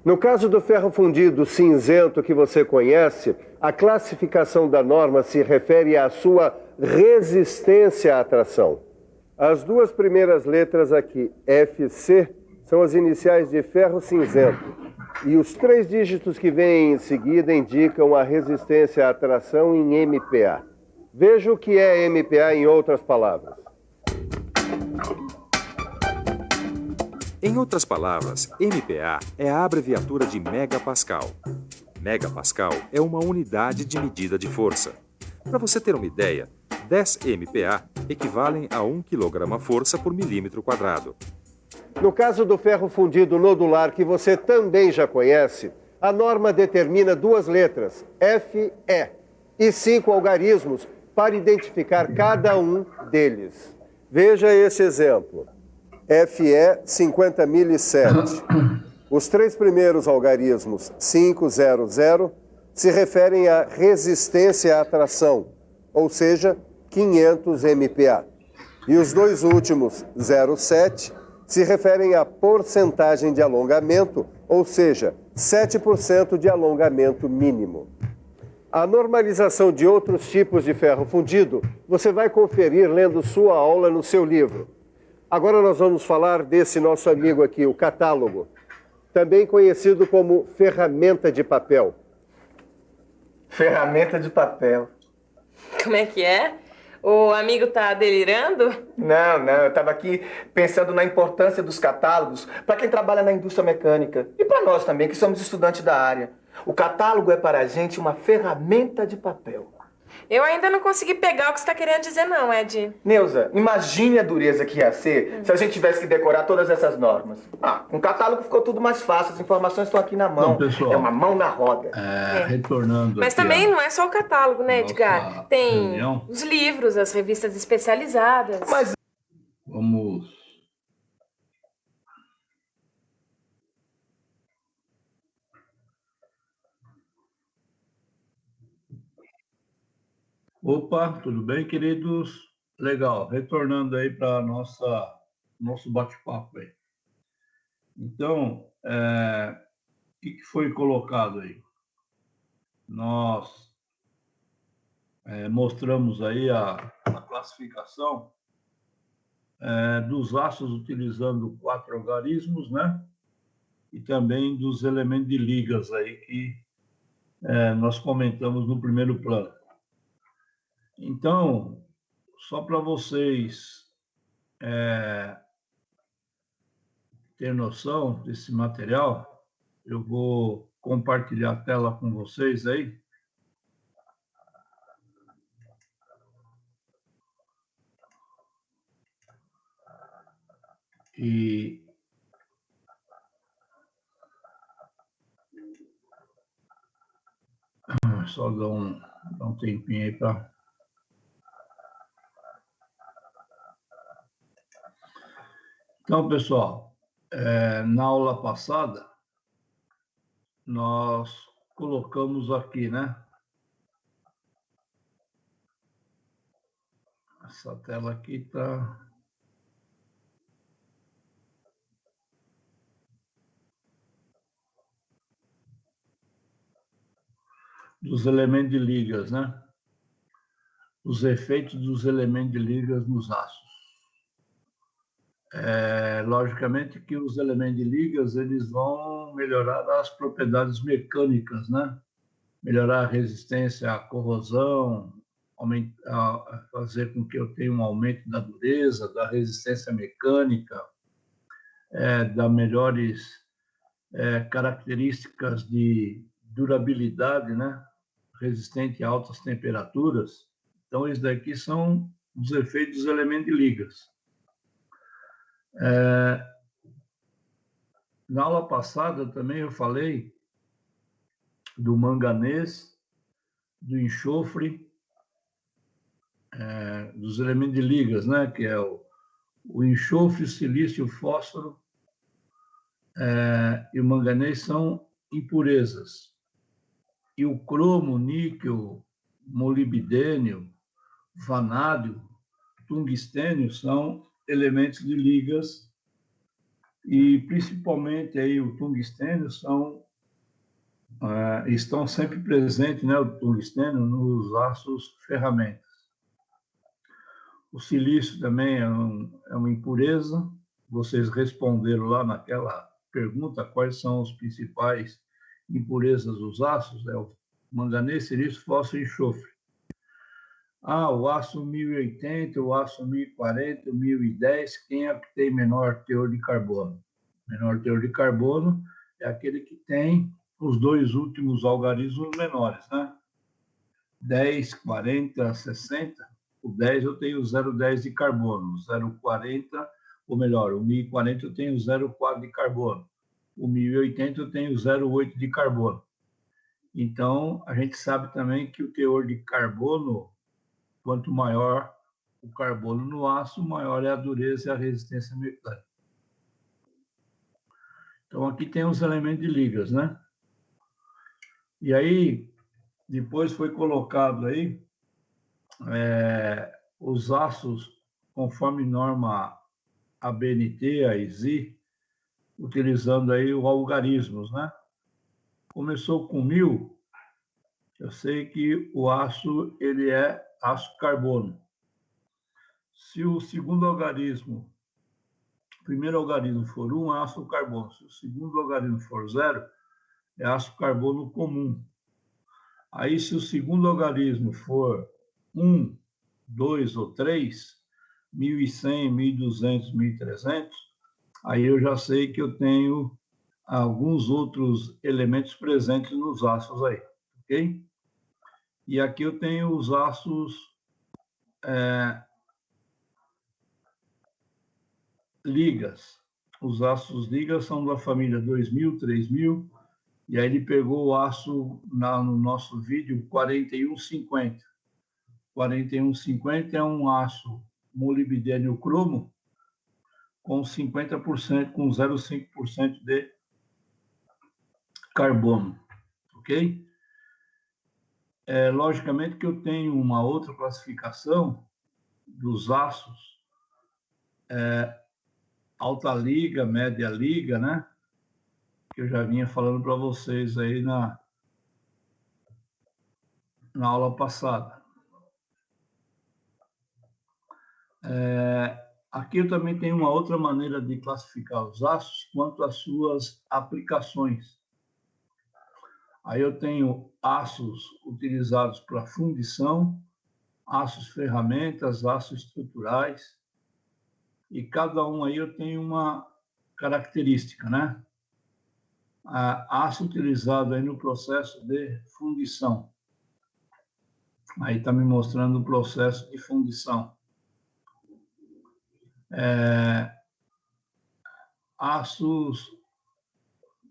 No caso do ferro fundido cinzento que você conhece, a classificação da norma se refere à sua resistência à tração. As 2 primeiras letras aqui, FC, são as iniciais de ferro cinzento. E os 3 dígitos que vêm em seguida indicam a resistência à tração em MPa. Veja o que é MPa em outras palavras. Em outras palavras, MPa é a abreviatura de megapascal. Megapascal é uma unidade de medida de força. Para você ter uma ideia, 10 MPa equivalem a 1 kg-força por milímetro quadrado. No caso do ferro fundido nodular, que você também já conhece, a norma determina 2 letras, FE, e 5 algarismos para identificar cada um deles. Veja esse exemplo. FE 50.007. Os 3 primeiros algarismos 500 se referem à resistência à tração, ou seja, 500 MPa. E os 2 últimos 07 se referem à porcentagem de alongamento, ou seja, 7% de alongamento mínimo. A normalização de outros tipos de ferro fundido você vai conferir lendo sua aula no seu livro. Agora nós vamos falar desse nosso amigo aqui, o catálogo. também conhecido como ferramenta de papel. Ferramenta de papel. Como é que é? O amigo tá delirando? Não, eu estava aqui pensando na importância dos catálogos para quem trabalha na indústria mecânica e para nós também, que somos estudantes da área. O catálogo é para a gente uma ferramenta de papel. Eu ainda não consegui pegar o que você está querendo dizer não, Ed. Neuza, imagine a dureza que ia ser se a gente tivesse que decorar todas essas normas. Com o catálogo ficou tudo mais fácil, as informações estão aqui na mão. Bom, pessoal, é uma mão na roda. Retornando Mas aqui também não é só o catálogo, né, Edgar? Tem reunião. os livros, as revistas especializadas. Mas Vamos... Opa, tudo bem, queridos? Legal, retornando aí para nosso bate-papo aí. Então, o que foi colocado aí? Nós mostramos aí a classificação dos ácidos utilizando 4 algarismos, né? E também dos elementos de ligas aí que nós comentamos no primeiro plano. Então, só para vocês ter noção desse material, eu vou compartilhar a tela com vocês aí. E só dar um tempinho aí para... Então, pessoal, na aula passada, nós colocamos aqui, né? Essa tela aqui está... Dos elementos de ligas, né? Os efeitos dos elementos de ligas nos ácidos. Logicamente que os elementos de ligas eles vão melhorar as propriedades mecânicas, né? Melhorar a resistência à corrosão, fazer com que eu tenha um aumento da dureza, da resistência mecânica, das melhores características de durabilidade, né? Resistente a altas temperaturas. Então, esses daqui são os efeitos dos elementos de ligas. Na aula passada também eu falei do manganês, do enxofre, dos elementos de ligas, né? Que é o enxofre, o silício, o fósforo e o manganês são impurezas. E o cromo, níquel, molibdênio, vanádio, tungstênio são elementos de ligas e principalmente aí o tungstênio estão sempre presentes, né, o tungstênio nos aços ferramentas. O silício também é uma impureza. Vocês responderam lá naquela pergunta quais são os principais impurezas dos aços, o manganês, silício, fósforo e enxofre. O aço 1080, o aço 1040, o 1010, quem é que tem menor teor de carbono? Menor teor de carbono é aquele que tem os 2 últimos algarismos menores, né? 10, 40, 60. O 10 eu tenho 0,10 de carbono, 0,40, ou melhor, o 1040 eu tenho 0,4 de carbono, o 1080 eu tenho 0,8 de carbono. Então, a gente sabe também que o teor de carbono, quanto maior o carbono no aço, maior é a dureza e a resistência mecânica. Então, aqui tem os elementos de ligas, né? E aí, depois foi colocado aí os aços, conforme norma ABNT, a ISI, utilizando aí os algarismos, né? Começou com 1000, eu sei que o aço, ele é aço carbono. Se o segundo algarismo primeiro algarismo for 1, é ácido carbono. Se o segundo algarismo for 0, é ácido carbono comum. Aí, se o segundo algarismo for 1, 2 ou 3, 1.100, 1.200, 1.300, aí eu já sei que eu tenho alguns outros elementos presentes nos ácidos aí, ok? E aqui eu tenho os ácidos ligas. Os ácidos ligas são da família 2000, 3000, e aí ele pegou o aço no nosso vídeo 4150. 4150 é um aço molibdênio cromo com 50%, com 0,5% de carbono, ok? Logicamente que eu tenho uma outra classificação dos aços, alta liga, média liga, né? Que eu já vinha falando para vocês aí na aula passada. Aqui eu também tenho uma outra maneira de classificar os aços quanto às suas aplicações. Aí eu tenho aços utilizados para fundição, aços ferramentas, aços estruturais, e cada um aí eu tenho uma característica, né? Aço utilizado aí no processo de fundição. Aí está me mostrando o processo de fundição. Aços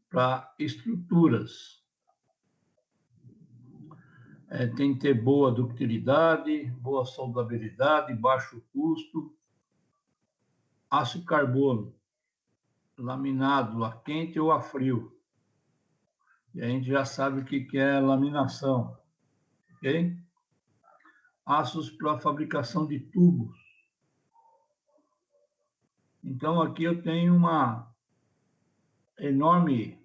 para estruturas. Tem que ter boa ductilidade, boa soldabilidade, baixo custo. Aço carbono, laminado a quente ou a frio. E a gente já sabe o que é laminação, ok? Aços para fabricação de tubos. Então, aqui eu tenho uma enorme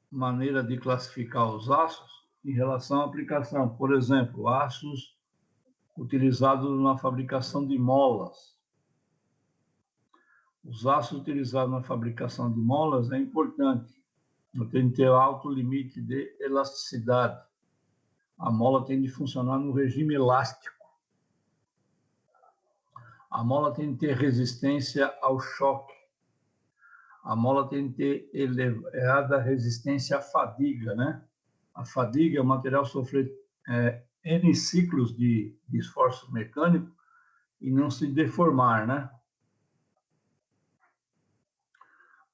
maneira de classificar os aços em relação à aplicação. Por exemplo, aços utilizados na fabricação de molas. Os aços utilizados na fabricação de molas é importante. Tem que ter alto limite de elasticidade. A mola tem de funcionar no regime elástico. A mola tem que ter resistência ao choque. A mola tem que ter elevada resistência à fadiga, né? A fadiga é o material sofrer N ciclos de esforço mecânico e não se deformar, né?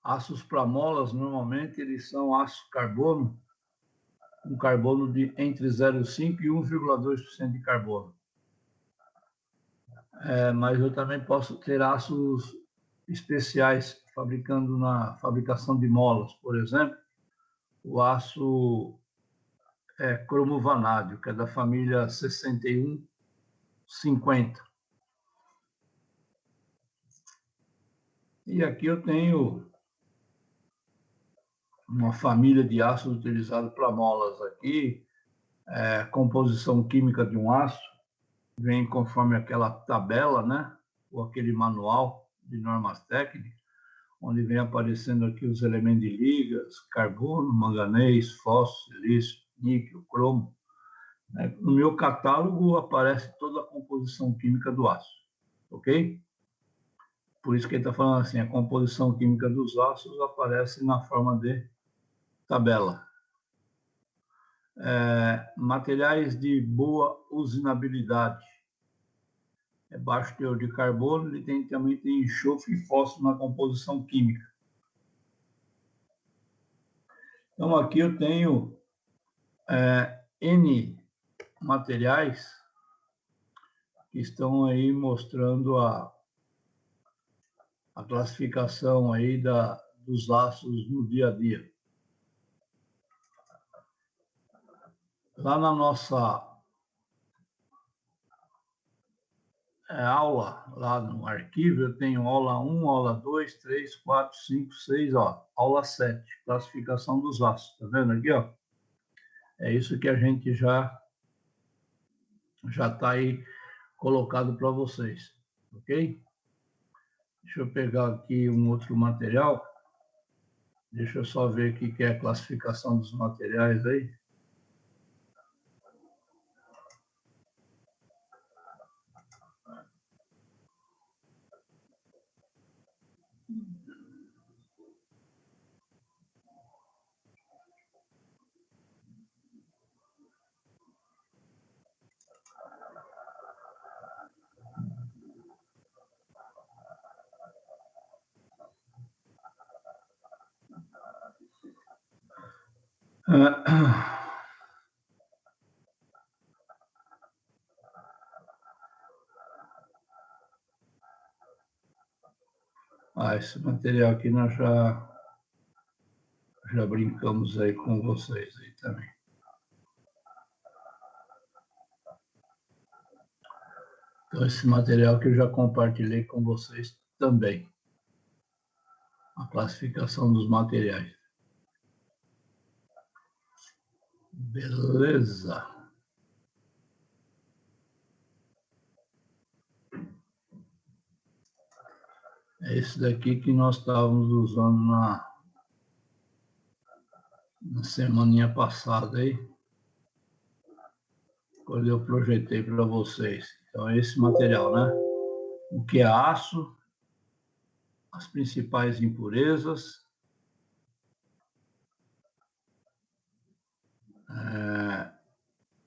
Aços para molas, normalmente, eles são aço carbono, com carbono de entre 0,5% e 1,2% de carbono. Mas eu também posso ter aços especiais fabricando na fabricação de molas, por exemplo, o aço cromo-vanádio, que é da família 6150. E aqui eu tenho uma família de aços utilizados para molas aqui, composição química de um aço, vem conforme aquela tabela, né? Ou aquele manual de normas técnicas, onde vem aparecendo aqui os elementos de ligas, carbono, manganês, fósforo, silício, níquel, cromo. No meu catálogo aparece toda a composição química do aço, ok? Por isso que ele está falando assim, a composição química dos aços aparece na forma de tabela. Materiais de boa usinabilidade. Baixo teor de carbono, ele também tem enxofre e fósforo na composição química. Então, aqui eu tenho N materiais que estão aí mostrando a classificação aí dos aços no dia a dia. Lá na nossa aula, lá no arquivo, eu tenho aula 1, aula 2, 3, 4, 5, 6, aula 7, classificação dos aços. Tá vendo aqui, ó? É isso que a gente já está aí colocado para vocês, ok? Deixa eu pegar aqui um outro material. Deixa eu só ver o que é a classificação dos materiais aí. Esse material aqui nós já brincamos aí com vocês aí também. Então, esse material que eu já compartilhei com vocês também. A classificação dos materiais. Beleza. É esse daqui que nós estávamos usando na semaninha passada aí, quando eu projetei para vocês. Então, é esse material, né? O que é aço, as principais impurezas,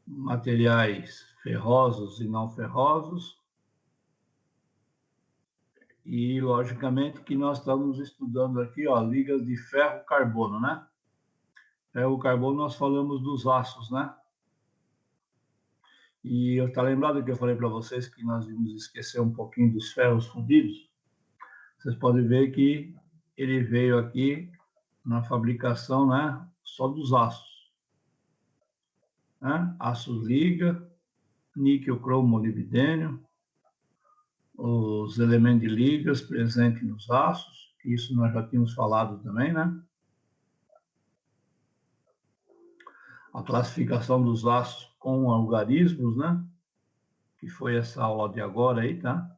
materiais ferrosos e não ferrosos, e, logicamente, que nós estamos estudando aqui, ó, ligas de ferro-carbono, né? Ferro-carbono, nós falamos dos aços, né? E tá lembrado que eu falei para vocês que nós íamos esquecer um pouquinho dos ferros fundidos? Vocês podem ver que ele veio aqui na fabricação, né? Só dos aços, né? Aços liga, níquel, cromo, molibdênio, os elementos de ligas presentes nos aços, isso nós já tínhamos falado também, né? A classificação dos aços com algarismos, né? Que foi essa aula de agora aí, tá?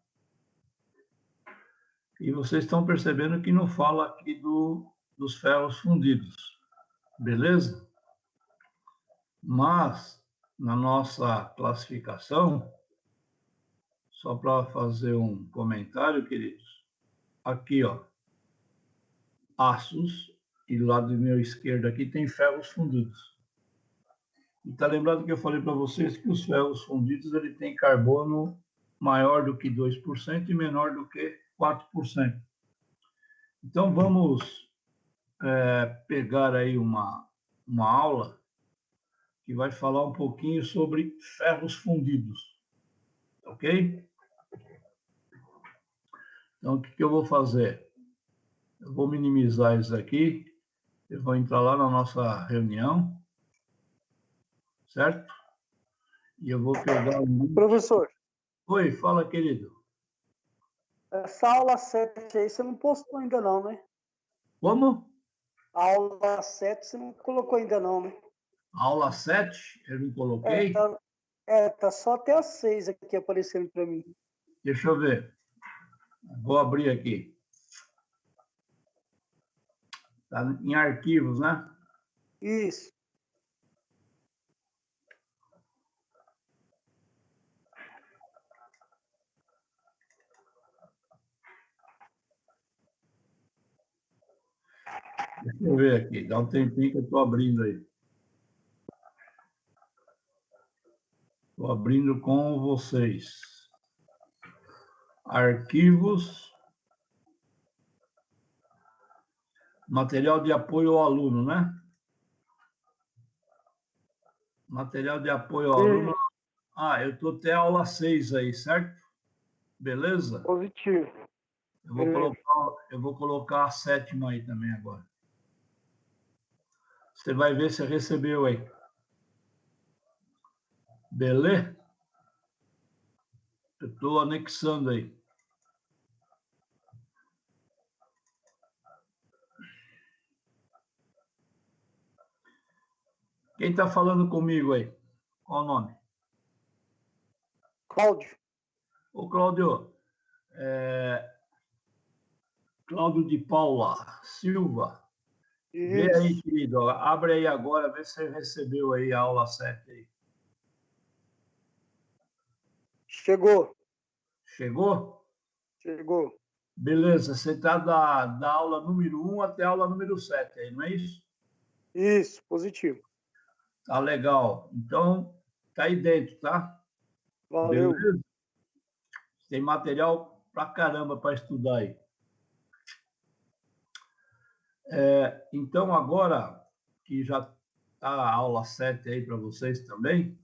E vocês estão percebendo que não fala aqui dos ferros fundidos, beleza? Mas, na nossa classificação, só para fazer um comentário, queridos, aqui, ó, aços, e do lado do meu esquerdo aqui tem ferros fundidos. E tá lembrado que eu falei para vocês que os ferros fundidos, ele tem carbono maior do que 2% e menor do que 4%. Então, vamos pegar aí uma aula que vai falar um pouquinho sobre ferros fundidos, ok? Então, o que eu vou fazer? Eu vou minimizar isso aqui, eu vou entrar lá na nossa reunião, certo? E eu vou pegar um... Professor. Oi, fala, querido. Essa aula 7 aí você não postou ainda não, né? Como? A aula 7 você não colocou ainda não, né? Aula 7, eu não coloquei? Tá só até as 6 aqui aparecendo para mim. Deixa eu ver. Vou abrir aqui. Está em arquivos, né? Isso. Deixa eu ver aqui. Dá um tempinho que eu estou abrindo aí. Estou abrindo com vocês. Arquivos. Material de apoio ao aluno, né? Material de apoio ao aluno. Ah, eu estou até a aula 6 aí, certo? Beleza? Positivo. Eu vou colocar a 7ª aí também agora. Você vai ver se recebeu aí. Beleza? Eu estou anexando aí. Quem está falando comigo aí? Qual o nome? Cláudio. Ô, Cláudio, Cláudio de Paula Silva. Vê aí, querido. Abre aí agora, vê se você recebeu aí a aula 7 aí. Chegou. Chegou? Chegou. Beleza, você está da aula número 1 até a aula número 7 aí, não é isso? Isso, positivo. Tá legal. Então, tá aí dentro, tá? Valeu. Beleza? Tem material pra caramba para estudar aí. Então, agora que já tá a aula 7 aí para vocês também,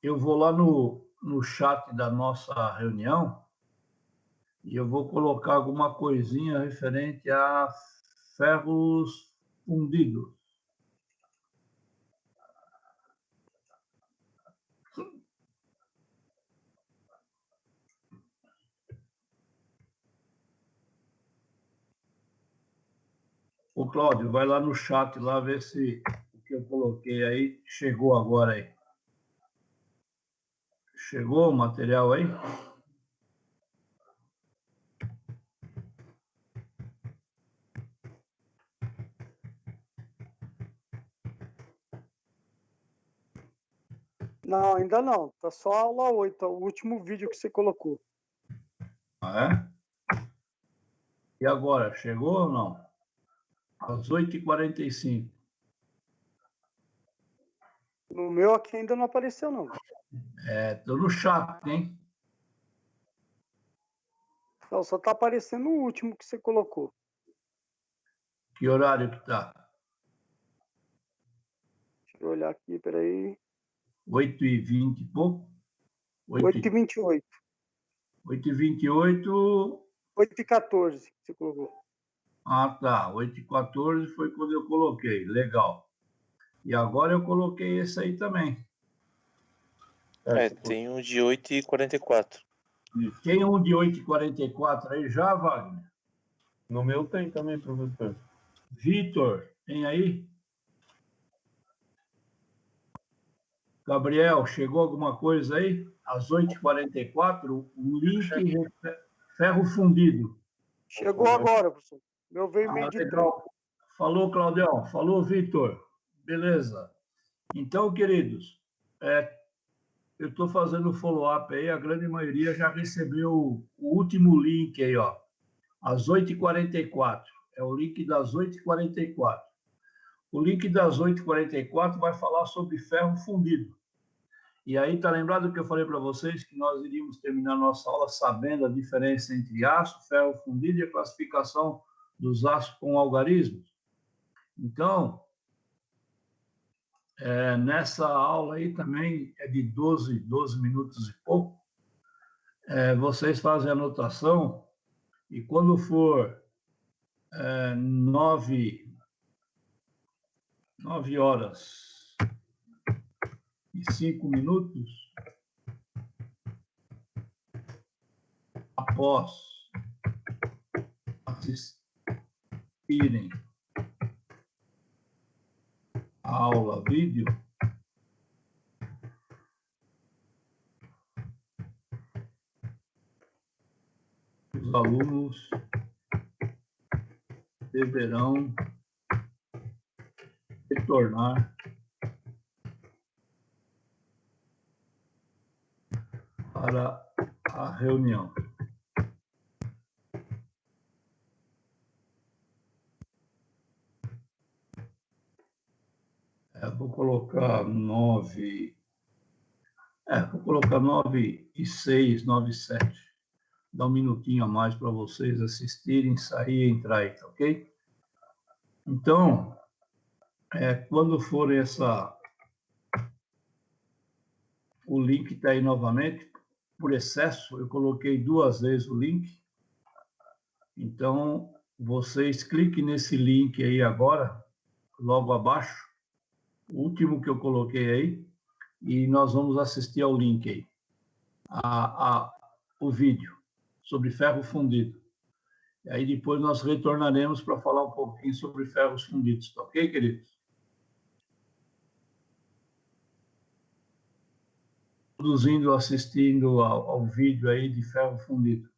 eu vou lá no chat da nossa reunião e eu vou colocar alguma coisinha referente a ferros fundidos. Ô, Cláudio, vai lá no chat lá ver se o que eu coloquei aí chegou agora aí. Chegou o material aí? Não, ainda não. Tá só a aula 8, o último vídeo que você colocou. Ah, é? E agora, chegou ou não? Às 8h45. No meu aqui ainda não apareceu, não. Tô no chat, hein? Não, só tá aparecendo o último que você colocou. Que horário que tá? Deixa eu olhar aqui, peraí. 8h20 e pouco? 8h28. 8h28. 8h14 que você colocou. Ah, tá. 8h14 foi quando eu coloquei. Legal. E agora eu coloquei esse aí também. Tem um de 8h44. Tem um de 8h44 aí já, Wagner? No meu tem também, professor. Vitor, tem aí? Gabriel, chegou alguma coisa aí? Às 8h44, o link ferro fundido. Chegou agora, professor. Meu veio meio de legal. Falou, Claudião. Falou, Vitor. Beleza. Então, queridos, eu estou fazendo follow-up aí, a grande maioria já recebeu o último link aí, ó, às 8h44. É o link das 8h44. O link das 8h44 vai falar sobre ferro fundido. E aí, tá lembrado que eu falei para vocês que nós iríamos terminar nossa aula sabendo a diferença entre aço, ferro fundido e a classificação dos aços com algarismos? Então, nessa aula aí também é de 12 minutos e pouco. Vocês fazem a anotação e quando for 9h05 após assistirem a aula vídeo, os alunos deverão retornar para a reunião. Vou colocar 9. Vou colocar 9h06, 9h07. Dá um minutinho a mais para vocês assistirem, sair e entrar aí, tá ok? Então, quando for o link está aí novamente, por excesso, eu coloquei 2 vezes o link. Então, vocês cliquem nesse link aí agora, logo abaixo, o último que eu coloquei aí, e nós vamos assistir ao link aí, o vídeo sobre ferro fundido. E aí depois nós retornaremos para falar um pouquinho sobre ferros fundidos, tá ok, queridos? Produzindo, assistindo ao vídeo aí de ferro fundido.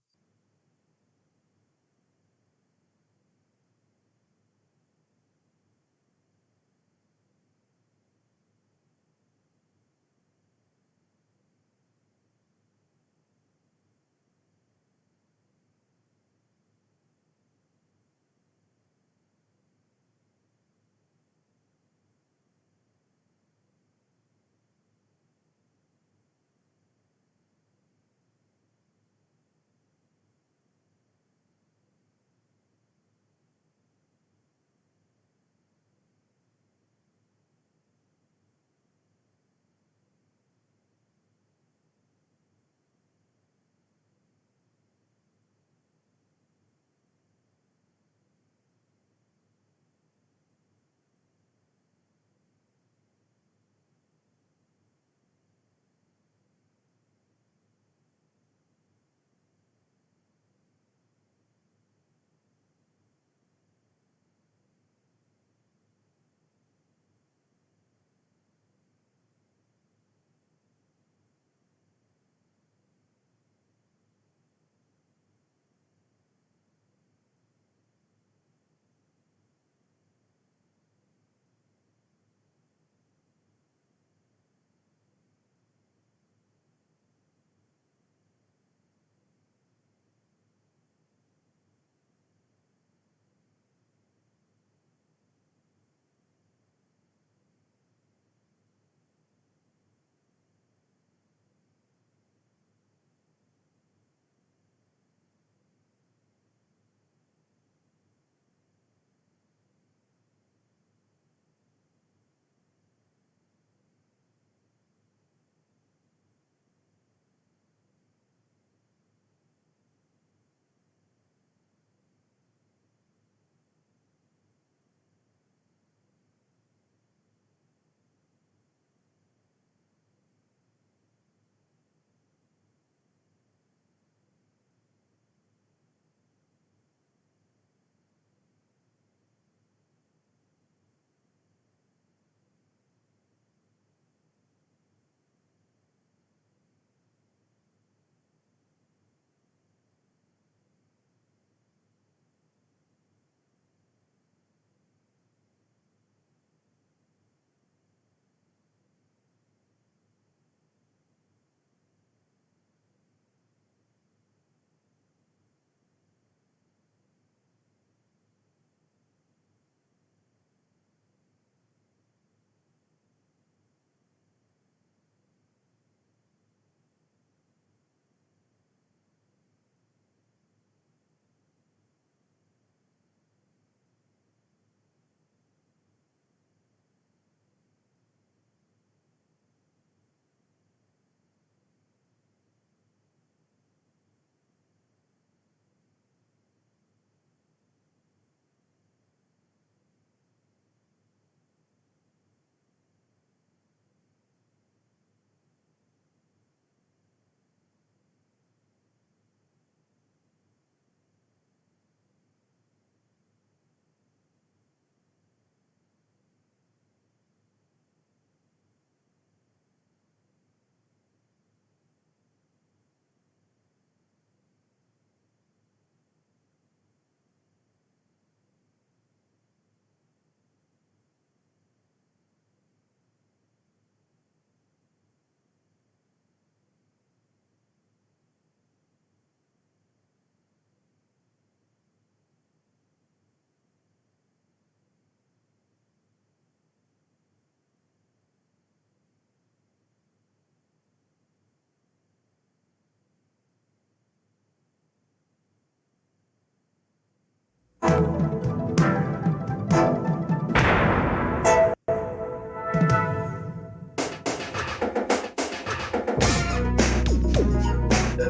Tá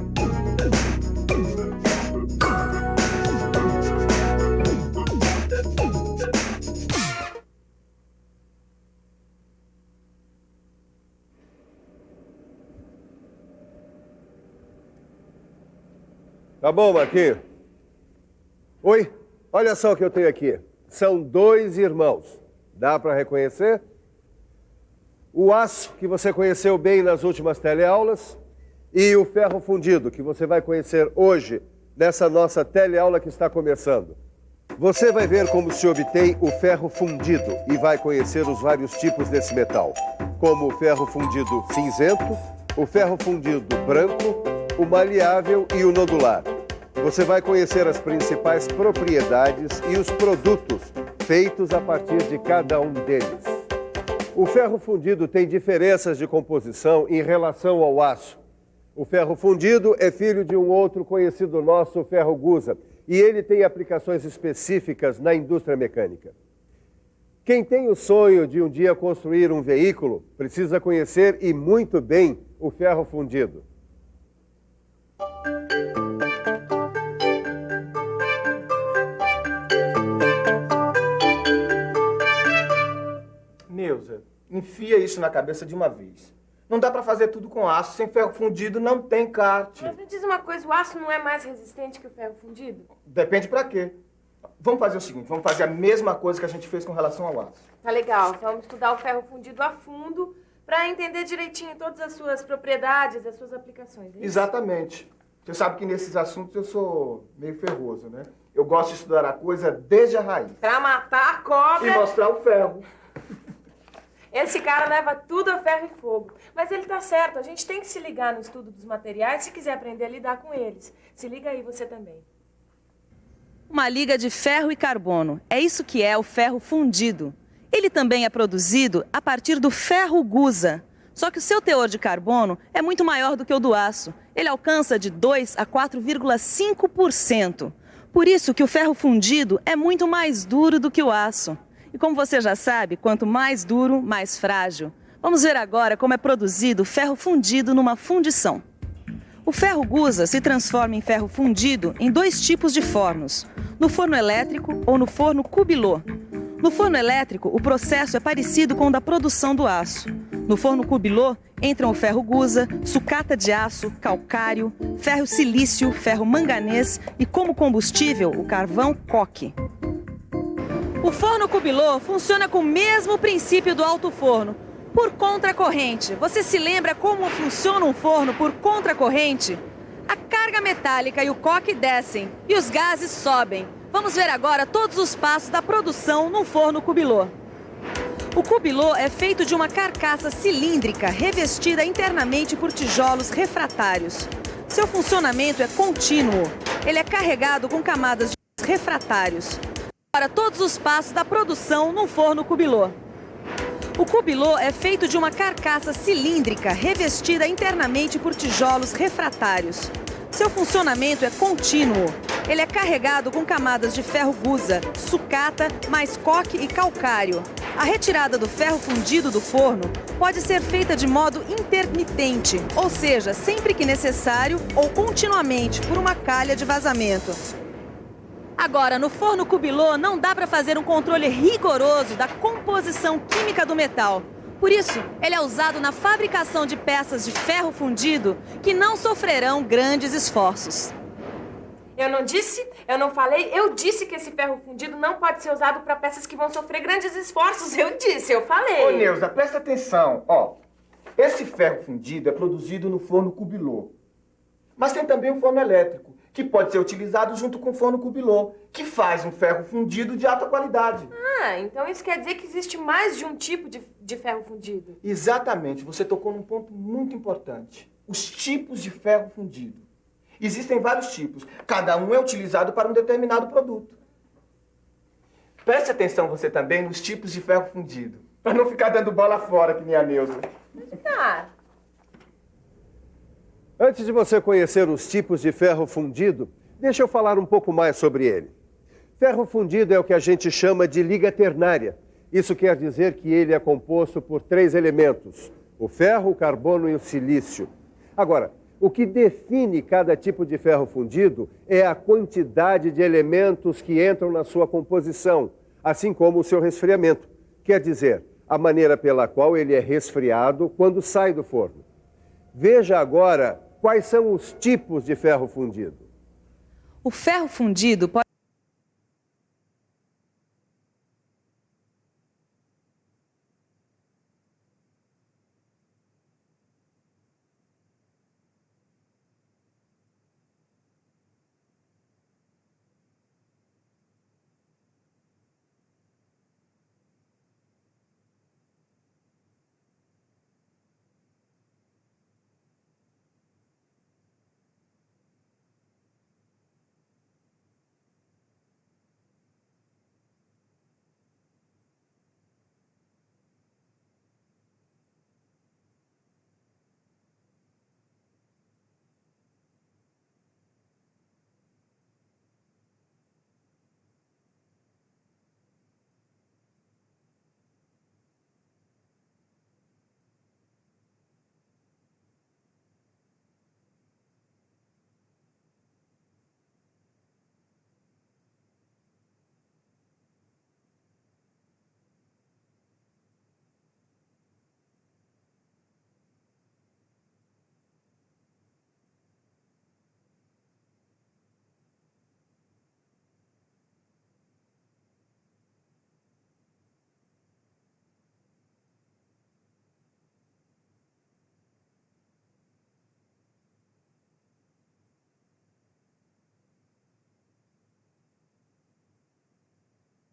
bom, Marquinhos? Oi, olha só o que eu tenho aqui. São 2 irmãos. Dá para reconhecer? O aço, que você conheceu bem nas últimas teleaulas, e o ferro fundido, que você vai conhecer hoje nessa nossa teleaula que está começando. Você vai ver como se obtém o ferro fundido e vai conhecer os vários tipos desse metal, como o ferro fundido cinzento, o ferro fundido branco, o maleável e o nodular. Você vai conhecer as principais propriedades e os produtos feitos a partir de cada um deles. O ferro fundido tem diferenças de composição em relação ao aço. O ferro fundido é filho de um outro conhecido nosso, o ferro gusa, e ele tem aplicações específicas na indústria mecânica. Quem tem o sonho de um dia construir um veículo precisa conhecer e muito bem o ferro fundido. Neuza, enfia isso na cabeça de uma vez. Não dá pra fazer tudo com aço. Sem ferro fundido não tem kart. Mas me diz uma coisa, o aço não é mais resistente que o ferro fundido? Depende pra quê. Vamos fazer o seguinte, vamos fazer a mesma coisa que a gente fez com relação ao aço. Tá legal, vamos estudar o ferro fundido a fundo pra entender direitinho todas as suas propriedades, as suas aplicações. É isso? Exatamente. Você sabe que nesses assuntos eu sou meio ferroso, né? Eu gosto de estudar a coisa desde a raiz. Pra matar a cobra... E mostrar o ferro. Esse cara leva tudo a ferro e fogo. Mas ele tá certo, a gente tem que se ligar no estudo dos materiais se quiser aprender a lidar com eles. Se liga aí você também. Uma liga de ferro e carbono. É isso que é o ferro fundido. Ele também é produzido a partir do ferro gusa. Só que o seu teor de carbono é muito maior do que o do aço. Ele alcança de 2 a 4,5%. Por isso que o ferro fundido é muito mais duro do que o aço. E como você já sabe, quanto mais duro, mais frágil. Vamos ver agora como é produzido o ferro fundido numa fundição. O ferro gusa se transforma em ferro fundido em 2 tipos de fornos, no forno elétrico ou no forno cubilot. No forno elétrico, o processo é parecido com o da produção do aço. No forno cubilot entram o ferro gusa, sucata de aço, calcário, ferro silício, ferro manganês e como combustível o carvão coque. O forno cubilot funciona com o mesmo princípio do alto forno, por contracorrente. Você se lembra como funciona um forno por contracorrente? A carga metálica e o coque descem e os gases sobem. Vamos ver agora todos os passos da produção num forno cubilot. O cubilot é feito de uma carcaça cilíndrica revestida internamente por tijolos refratários. Seu funcionamento é contínuo. Ele é carregado com camadas de refratários. Para todos os passos da produção num forno cubilot. O cubilot é feito de uma carcaça cilíndrica revestida internamente por tijolos refratários. Seu funcionamento é contínuo. Ele é carregado com camadas de ferro gusa, sucata, mais coque e calcário. A retirada do ferro fundido do forno pode ser feita de modo intermitente, ou seja, sempre que necessário ou continuamente por uma calha de vazamento. Agora, no forno cubilot não dá para fazer um controle rigoroso da composição química do metal. Por isso, ele é usado na fabricação de peças de ferro fundido que não sofrerão grandes esforços. Eu não disse, eu não falei, eu disse que esse ferro fundido não pode ser usado para peças que vão sofrer grandes esforços. Eu disse, eu falei. Ô, Neuza, presta atenção. Ó, esse ferro fundido é produzido no forno cubilot. Mas tem também o forno elétrico, que pode ser utilizado junto com o forno cubilot, que faz um ferro fundido de alta qualidade. Ah, então isso quer dizer que existe mais de um tipo de ferro fundido. Exatamente, você tocou num ponto muito importante. Os tipos de ferro fundido. Existem vários tipos, cada um é utilizado para um determinado produto. Preste atenção você também nos tipos de ferro fundido, para não ficar dando bola fora que nem a Neuza. Tá. Antes de você conhecer os tipos de ferro fundido, deixa eu falar um pouco mais sobre ele. Ferro fundido é o que a gente chama de liga ternária. Isso quer dizer que ele é composto por 3 elementos: o ferro, o carbono e o silício. Agora, O que define cada tipo de ferro fundido é a quantidade de elementos que entram na sua composição, assim como o seu resfriamento. Quer dizer, a maneira pela qual ele é resfriado quando sai do forno. Veja agora quais são os tipos de ferro fundido. O ferro fundido pode...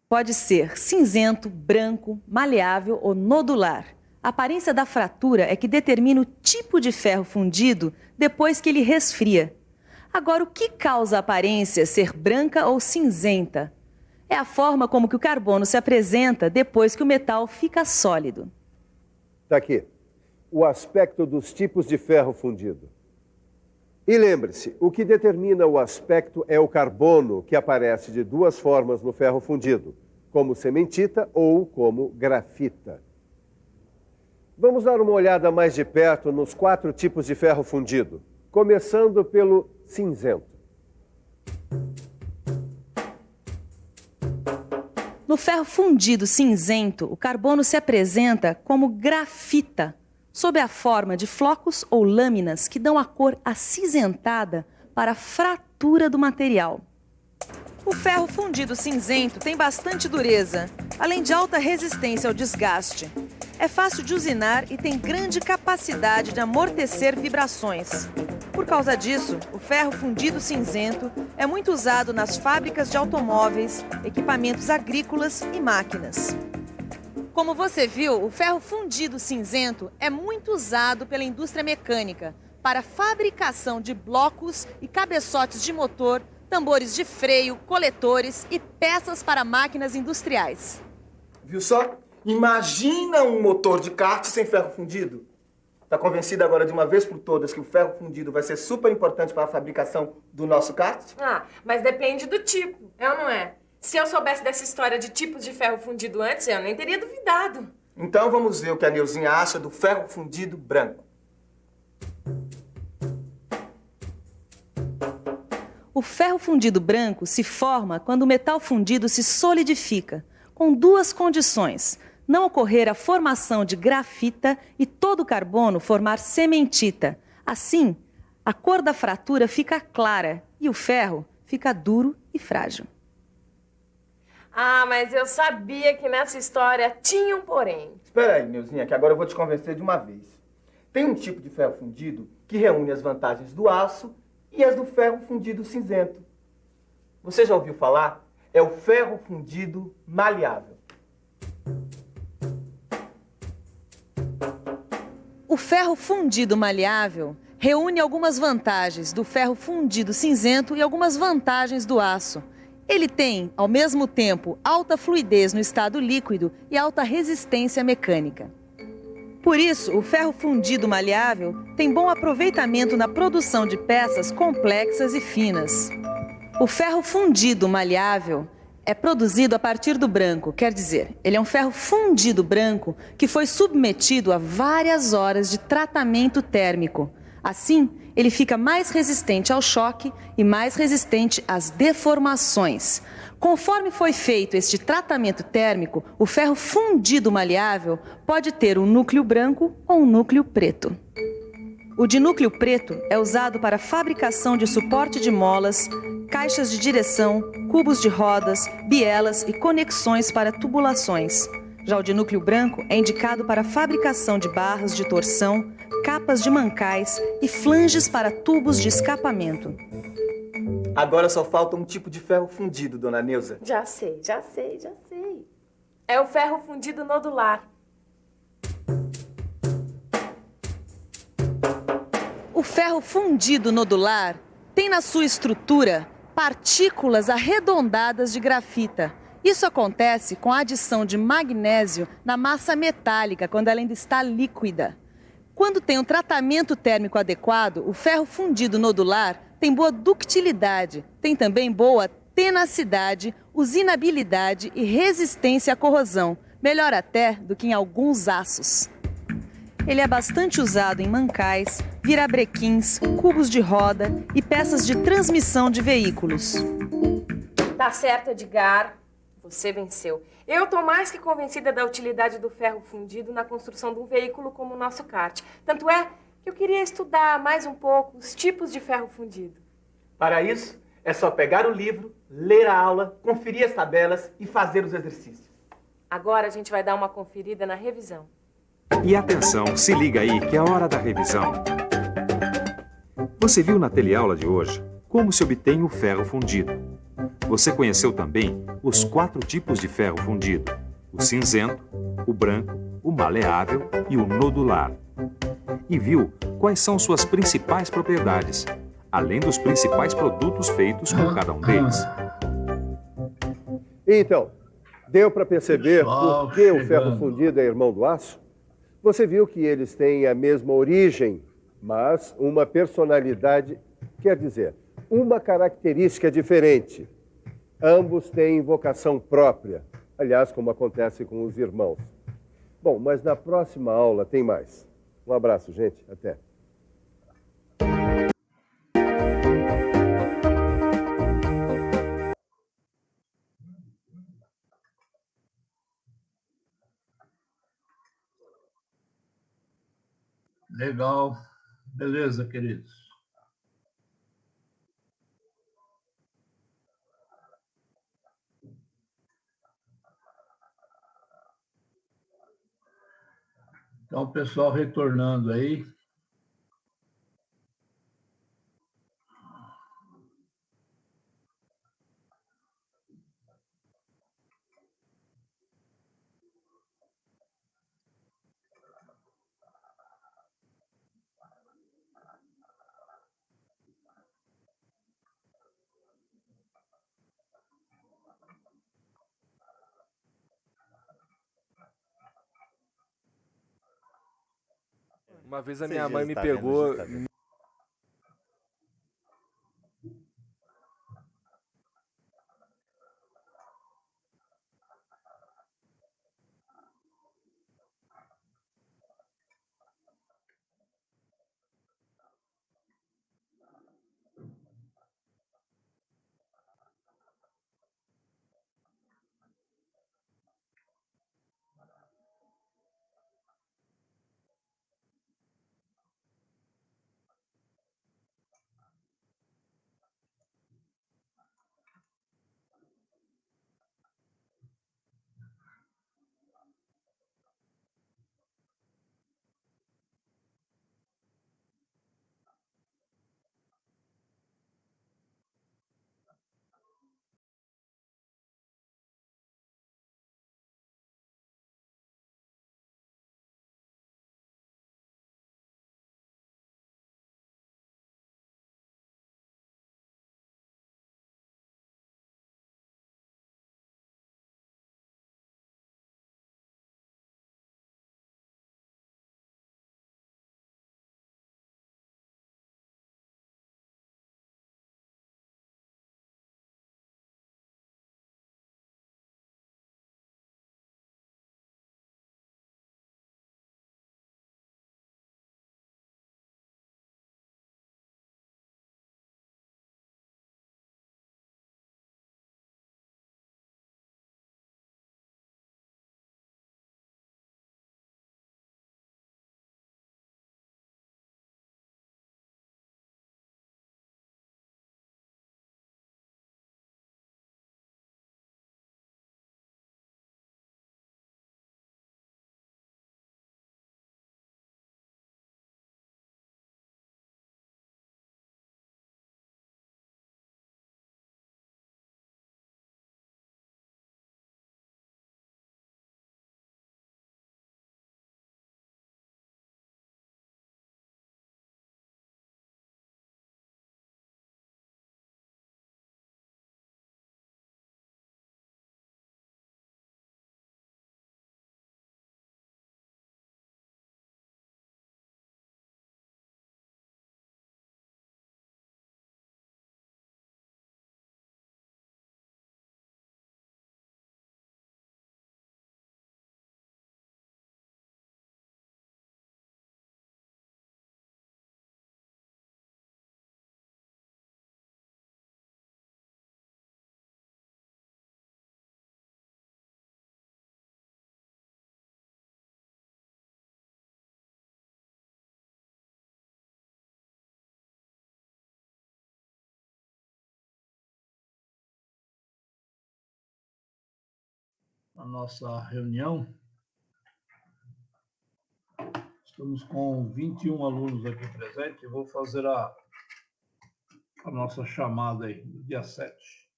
Pode ser cinzento, branco, maleável ou nodular. A aparência da fratura é que determina o tipo de ferro fundido depois que ele resfria. Agora, o que causa a aparência ser branca ou cinzenta? É a forma como que o carbono se apresenta depois que o metal fica sólido. Está aqui, o aspecto dos tipos de ferro fundido. E lembre-se, o que determina o aspecto é o carbono, que aparece de duas formas no ferro fundido, como cementita ou como grafita. Vamos dar uma olhada mais de perto nos 4 tipos de ferro fundido, começando pelo cinzento. No ferro fundido cinzento, o carbono se apresenta como grafita, sob a forma de flocos ou lâminas que dão a cor acinzentada para a fratura do material. O ferro fundido cinzento tem bastante dureza, além de alta resistência ao desgaste. É fácil de usinar e tem grande capacidade de amortecer vibrações. Por causa disso, o ferro fundido cinzento é muito usado nas fábricas de automóveis, equipamentos agrícolas e máquinas. Como você viu, o ferro fundido cinzento é muito usado pela indústria mecânica para fabricação de blocos e cabeçotes de motor, tambores de freio, coletores e peças para máquinas industriais. Viu só? Imagina um motor de kart sem ferro fundido. Está convencida agora de uma vez por todas que o ferro fundido vai ser super importante para a fabricação do nosso kart? Ah, mas depende do tipo, é ou não é? Se eu soubesse dessa história de tipos de ferro fundido antes, eu nem teria duvidado. Então vamos ver o que a Neuzinha acha do ferro fundido branco. O ferro fundido branco se forma quando o metal fundido se solidifica, com 2 condições: não ocorrer a formação de grafita e todo o carbono formar cementita. Assim, a cor da fratura fica clara e o ferro fica duro e frágil. Ah, mas eu sabia que nessa história tinha um porém. Espera aí, Neuzinha, que agora eu vou te convencer de uma vez. Tem um tipo de ferro fundido que reúne as vantagens do aço e as do ferro fundido cinzento. Você já ouviu falar? É o ferro fundido maleável. O ferro fundido maleável reúne algumas vantagens do ferro fundido cinzento e algumas vantagens do aço. Ele tem, ao mesmo tempo, alta fluidez no estado líquido e alta resistência mecânica. Por isso, o ferro fundido maleável tem bom aproveitamento na produção de peças complexas e finas. O ferro fundido maleável é produzido a partir do branco, quer dizer, ele é um ferro fundido branco que foi submetido a várias horas de tratamento térmico. Assim, ele fica mais resistente ao choque e mais resistente às deformações. Conforme foi feito este tratamento térmico, o ferro fundido maleável pode ter um núcleo branco ou um núcleo preto. O de núcleo preto é usado para a fabricação de suporte de molas, caixas de direção, cubos de rodas, bielas e conexões para tubulações. Já o de núcleo branco é indicado para a fabricação de barras de torção, capas de mancais e flanges para tubos de escapamento. Agora só falta um tipo de ferro fundido, dona Neuza. Já sei. É o ferro fundido nodular. O ferro fundido nodular tem na sua estrutura partículas arredondadas de grafita. Isso acontece com a adição de magnésio na massa metálica, quando ela ainda está líquida. Quando tem um tratamento térmico adequado, o ferro fundido nodular tem boa ductilidade, tem também boa tenacidade, usinabilidade e resistência à corrosão, melhor até do que em alguns aços. Ele é bastante usado em mancais, virabrequins, cubos de roda e peças de transmissão de veículos. Tá certo, Edgar. Você venceu. Eu tô mais que convencida da utilidade do ferro fundido na construção de um veículo como o nosso kart. Tanto é que eu queria estudar mais um pouco os tipos de ferro fundido. Para isso, é só pegar o livro, ler a aula, conferir as tabelas e fazer os exercícios. Agora a gente vai dar uma conferida na revisão. E atenção, se liga aí que é a hora da revisão. Você viu na teleaula de hoje como se obtém o ferro fundido. Você conheceu também os 4 tipos de ferro fundido: o cinzento, o branco, o maleável e o nodular. E viu quais são suas principais propriedades, além dos principais produtos feitos com cada um deles. Então, deu para perceber Pessoal, por que o chegando. ferro fundido é irmão do aço? Você viu que eles têm a mesma origem, mas uma personalidade, quer dizer, uma característica diferente. Ambos têm vocação própria, aliás, como acontece com os irmãos. Bom, mas na próxima aula tem mais. Um abraço, gente. Até. Legal. Beleza, queridos. Então, o pessoal retornando aí. Uma vez a minha mãe me pegou. a nossa reunião. Estamos com 21 alunos aqui presentes. Eu vou fazer a nossa chamada aí, no dia 7.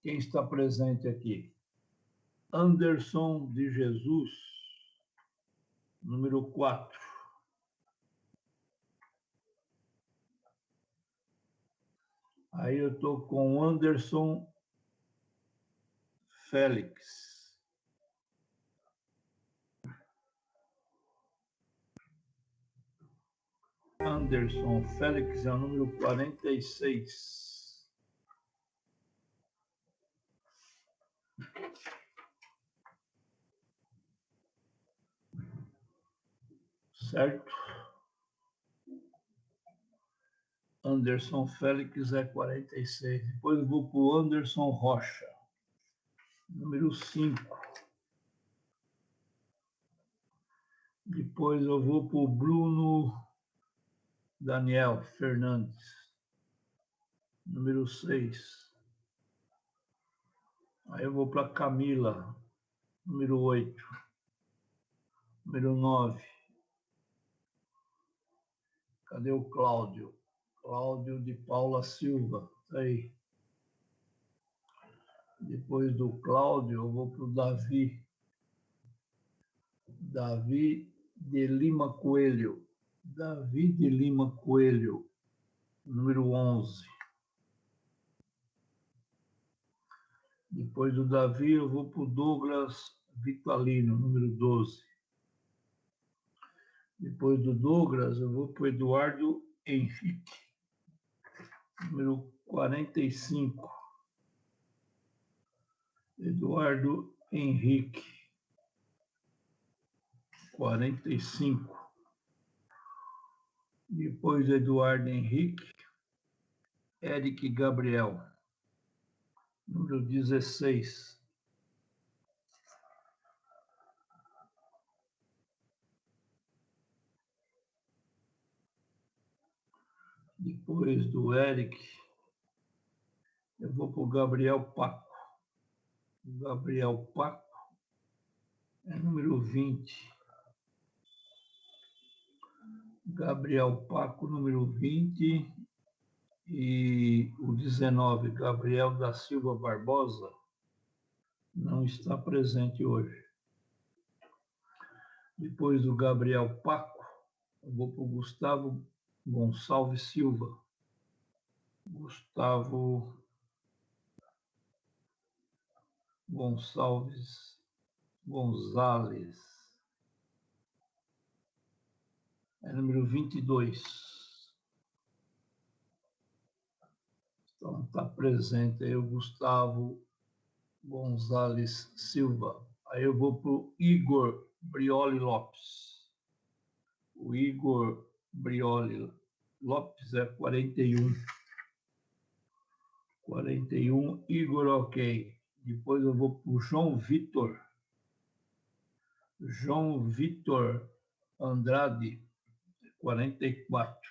Quem está presente aqui? Anderson de Jesus, número 4. Aí eu estou com Anderson Félix. Anderson Félix é o número 46. Certo? Anderson Félix é 46. Depois eu vou para o Anderson Rocha, número 5. Depois eu vou para o Bruno Daniel Fernandes, número 6. Aí eu vou para Camila, número 8. Número 9. Cadê o Cláudio? Cláudio de Paula Silva, tá aí. Depois do Cláudio, eu vou para o Davi. Davi de Lima Coelho. Davi de Lima Coelho, número 11. Depois do Davi, eu vou para o Douglas Vitalino, número 12. Depois do Douglas, eu vou para o Eduardo Henrique, número 45. Eduardo Henrique, 45. Depois do Eduardo Henrique, Eric Gabriel, número 16. Depois do Eric, eu vou para o Gabriel Paco. Gabriel Paco é número 20. Gabriel Paco, número 20. E o 19, Gabriel da Silva Barbosa, não está presente hoje. Depois do Gabriel Paco, eu vou para o Gustavo Gonçalves Silva. Gustavo Gonçalves Gonzalez. É número 22. Então, está presente aí o Gustavo Gonzalez Silva. Aí eu vou para o Igor Brioli Lopes. O Igor Brioli Lopes é 41. 41, Igor, ok. Depois eu vou para o João Vitor. João Vitor Andrade, 44.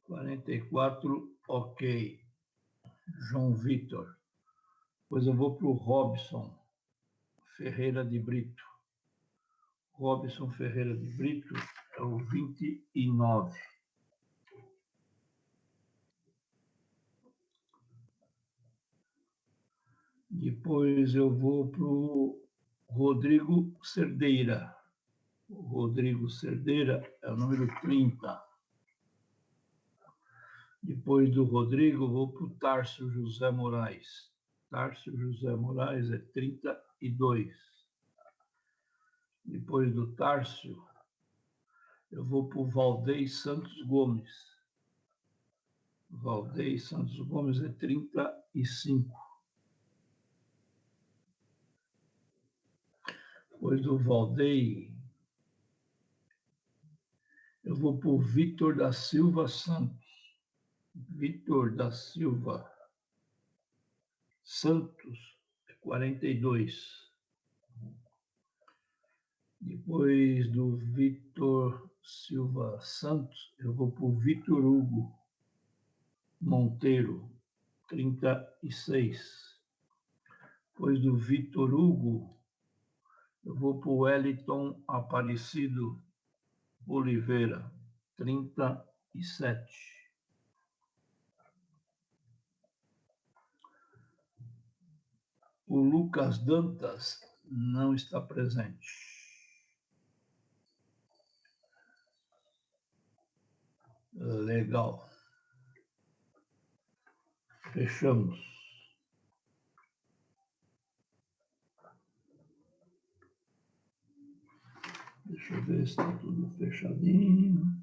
44, ok. João Vitor. Depois eu vou para o Robson Ferreira de Brito. Robson Ferreira de Brito é o 29. Depois eu vou para o Rodrigo Cerdeira. O Rodrigo Cerdeira é o número 30. Depois do Rodrigo, eu vou para o Tárcio José Moraes. Tárcio José Moraes é 32. Depois do Tárcio, eu vou para o Valdez Santos Gomes. Valdez Santos Gomes é 35. Depois do Valdez, eu vou para o Vitor da Silva Santos. Vitor da Silva Santos, 42. Depois do Vitor Silva Santos, eu vou para o Vitor Hugo Monteiro, 36. Depois do Vitor Hugo, eu vou para o Wellington Aparecido Oliveira, 37. O Lucas Dantas não está presente. Legal. Fechamos. Deixa eu ver se está tudo fechadinho.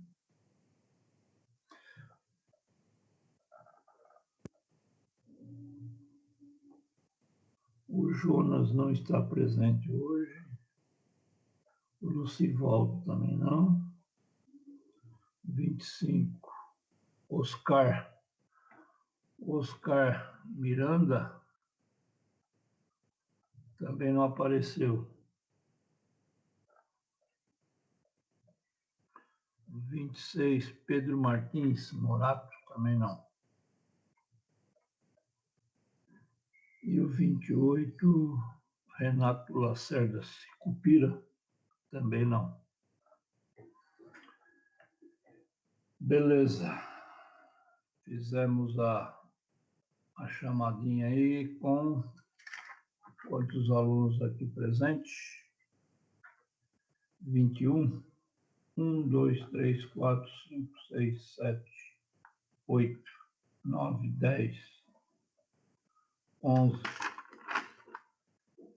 O Jonas não está presente hoje. O Lucivaldo também não. 25. Oscar Miranda também não apareceu. 26. Pedro Martins Morato também não. E o 28. Renato Lacerda Cupira também não. Beleza. Fizemos a chamadinha aí com quantos alunos aqui presentes? 21. 1, 2, 3, 4, 5, 6, 7, 8, 9, 10, 11,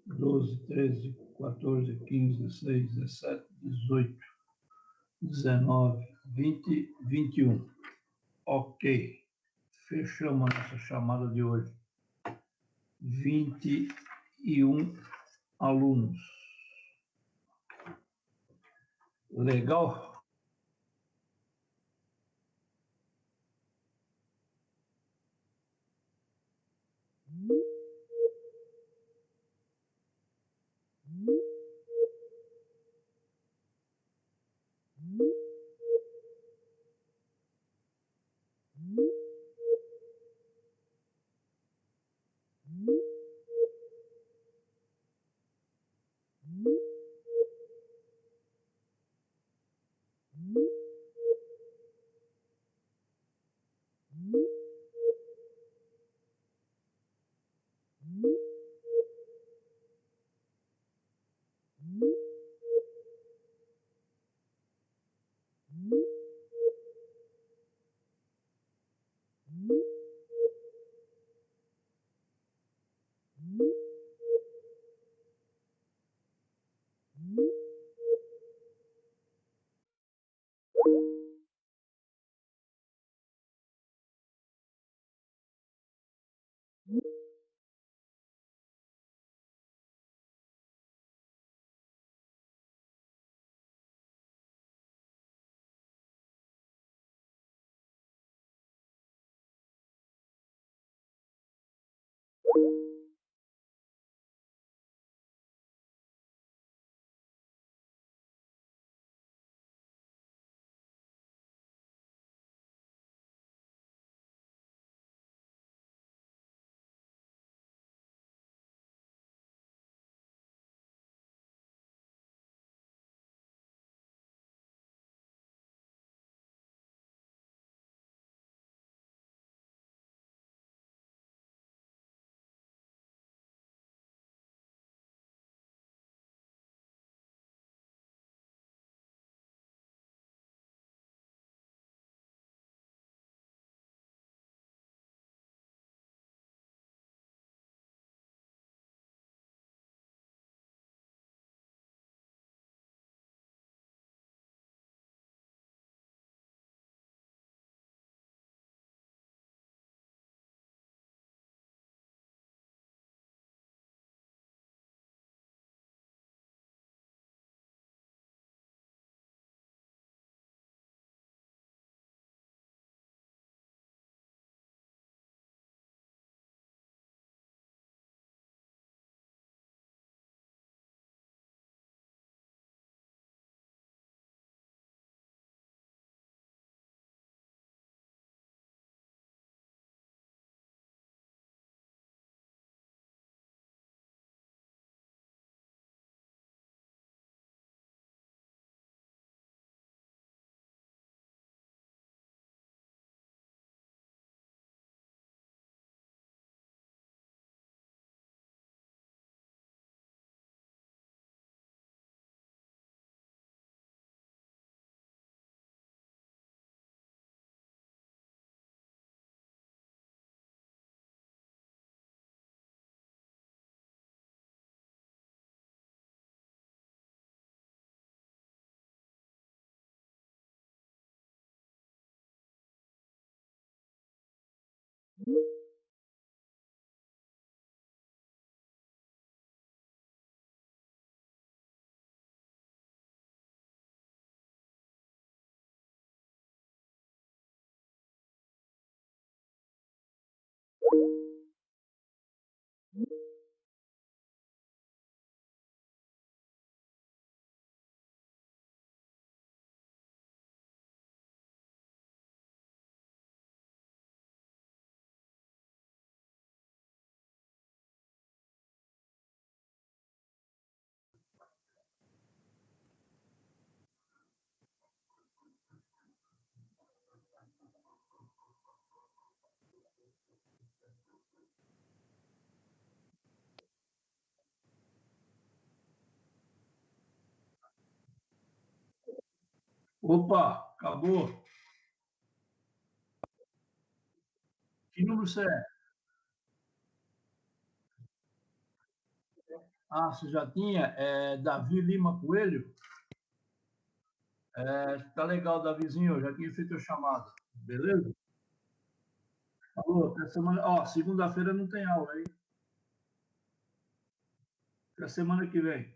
12, 13, 14, 15, 16, 17, 18, 19, 20, 21. Ok. Fechamos a nossa chamada de hoje. 21 alunos. Legal? Opa, acabou. Que número você é? Ah, você já tinha? É Davi Lima Coelho? Tá legal, Davizinho, eu já tinha feito a chamada. Beleza? Falou, até semana. Ó, segunda-feira não tem aula, hein? Até semana que vem.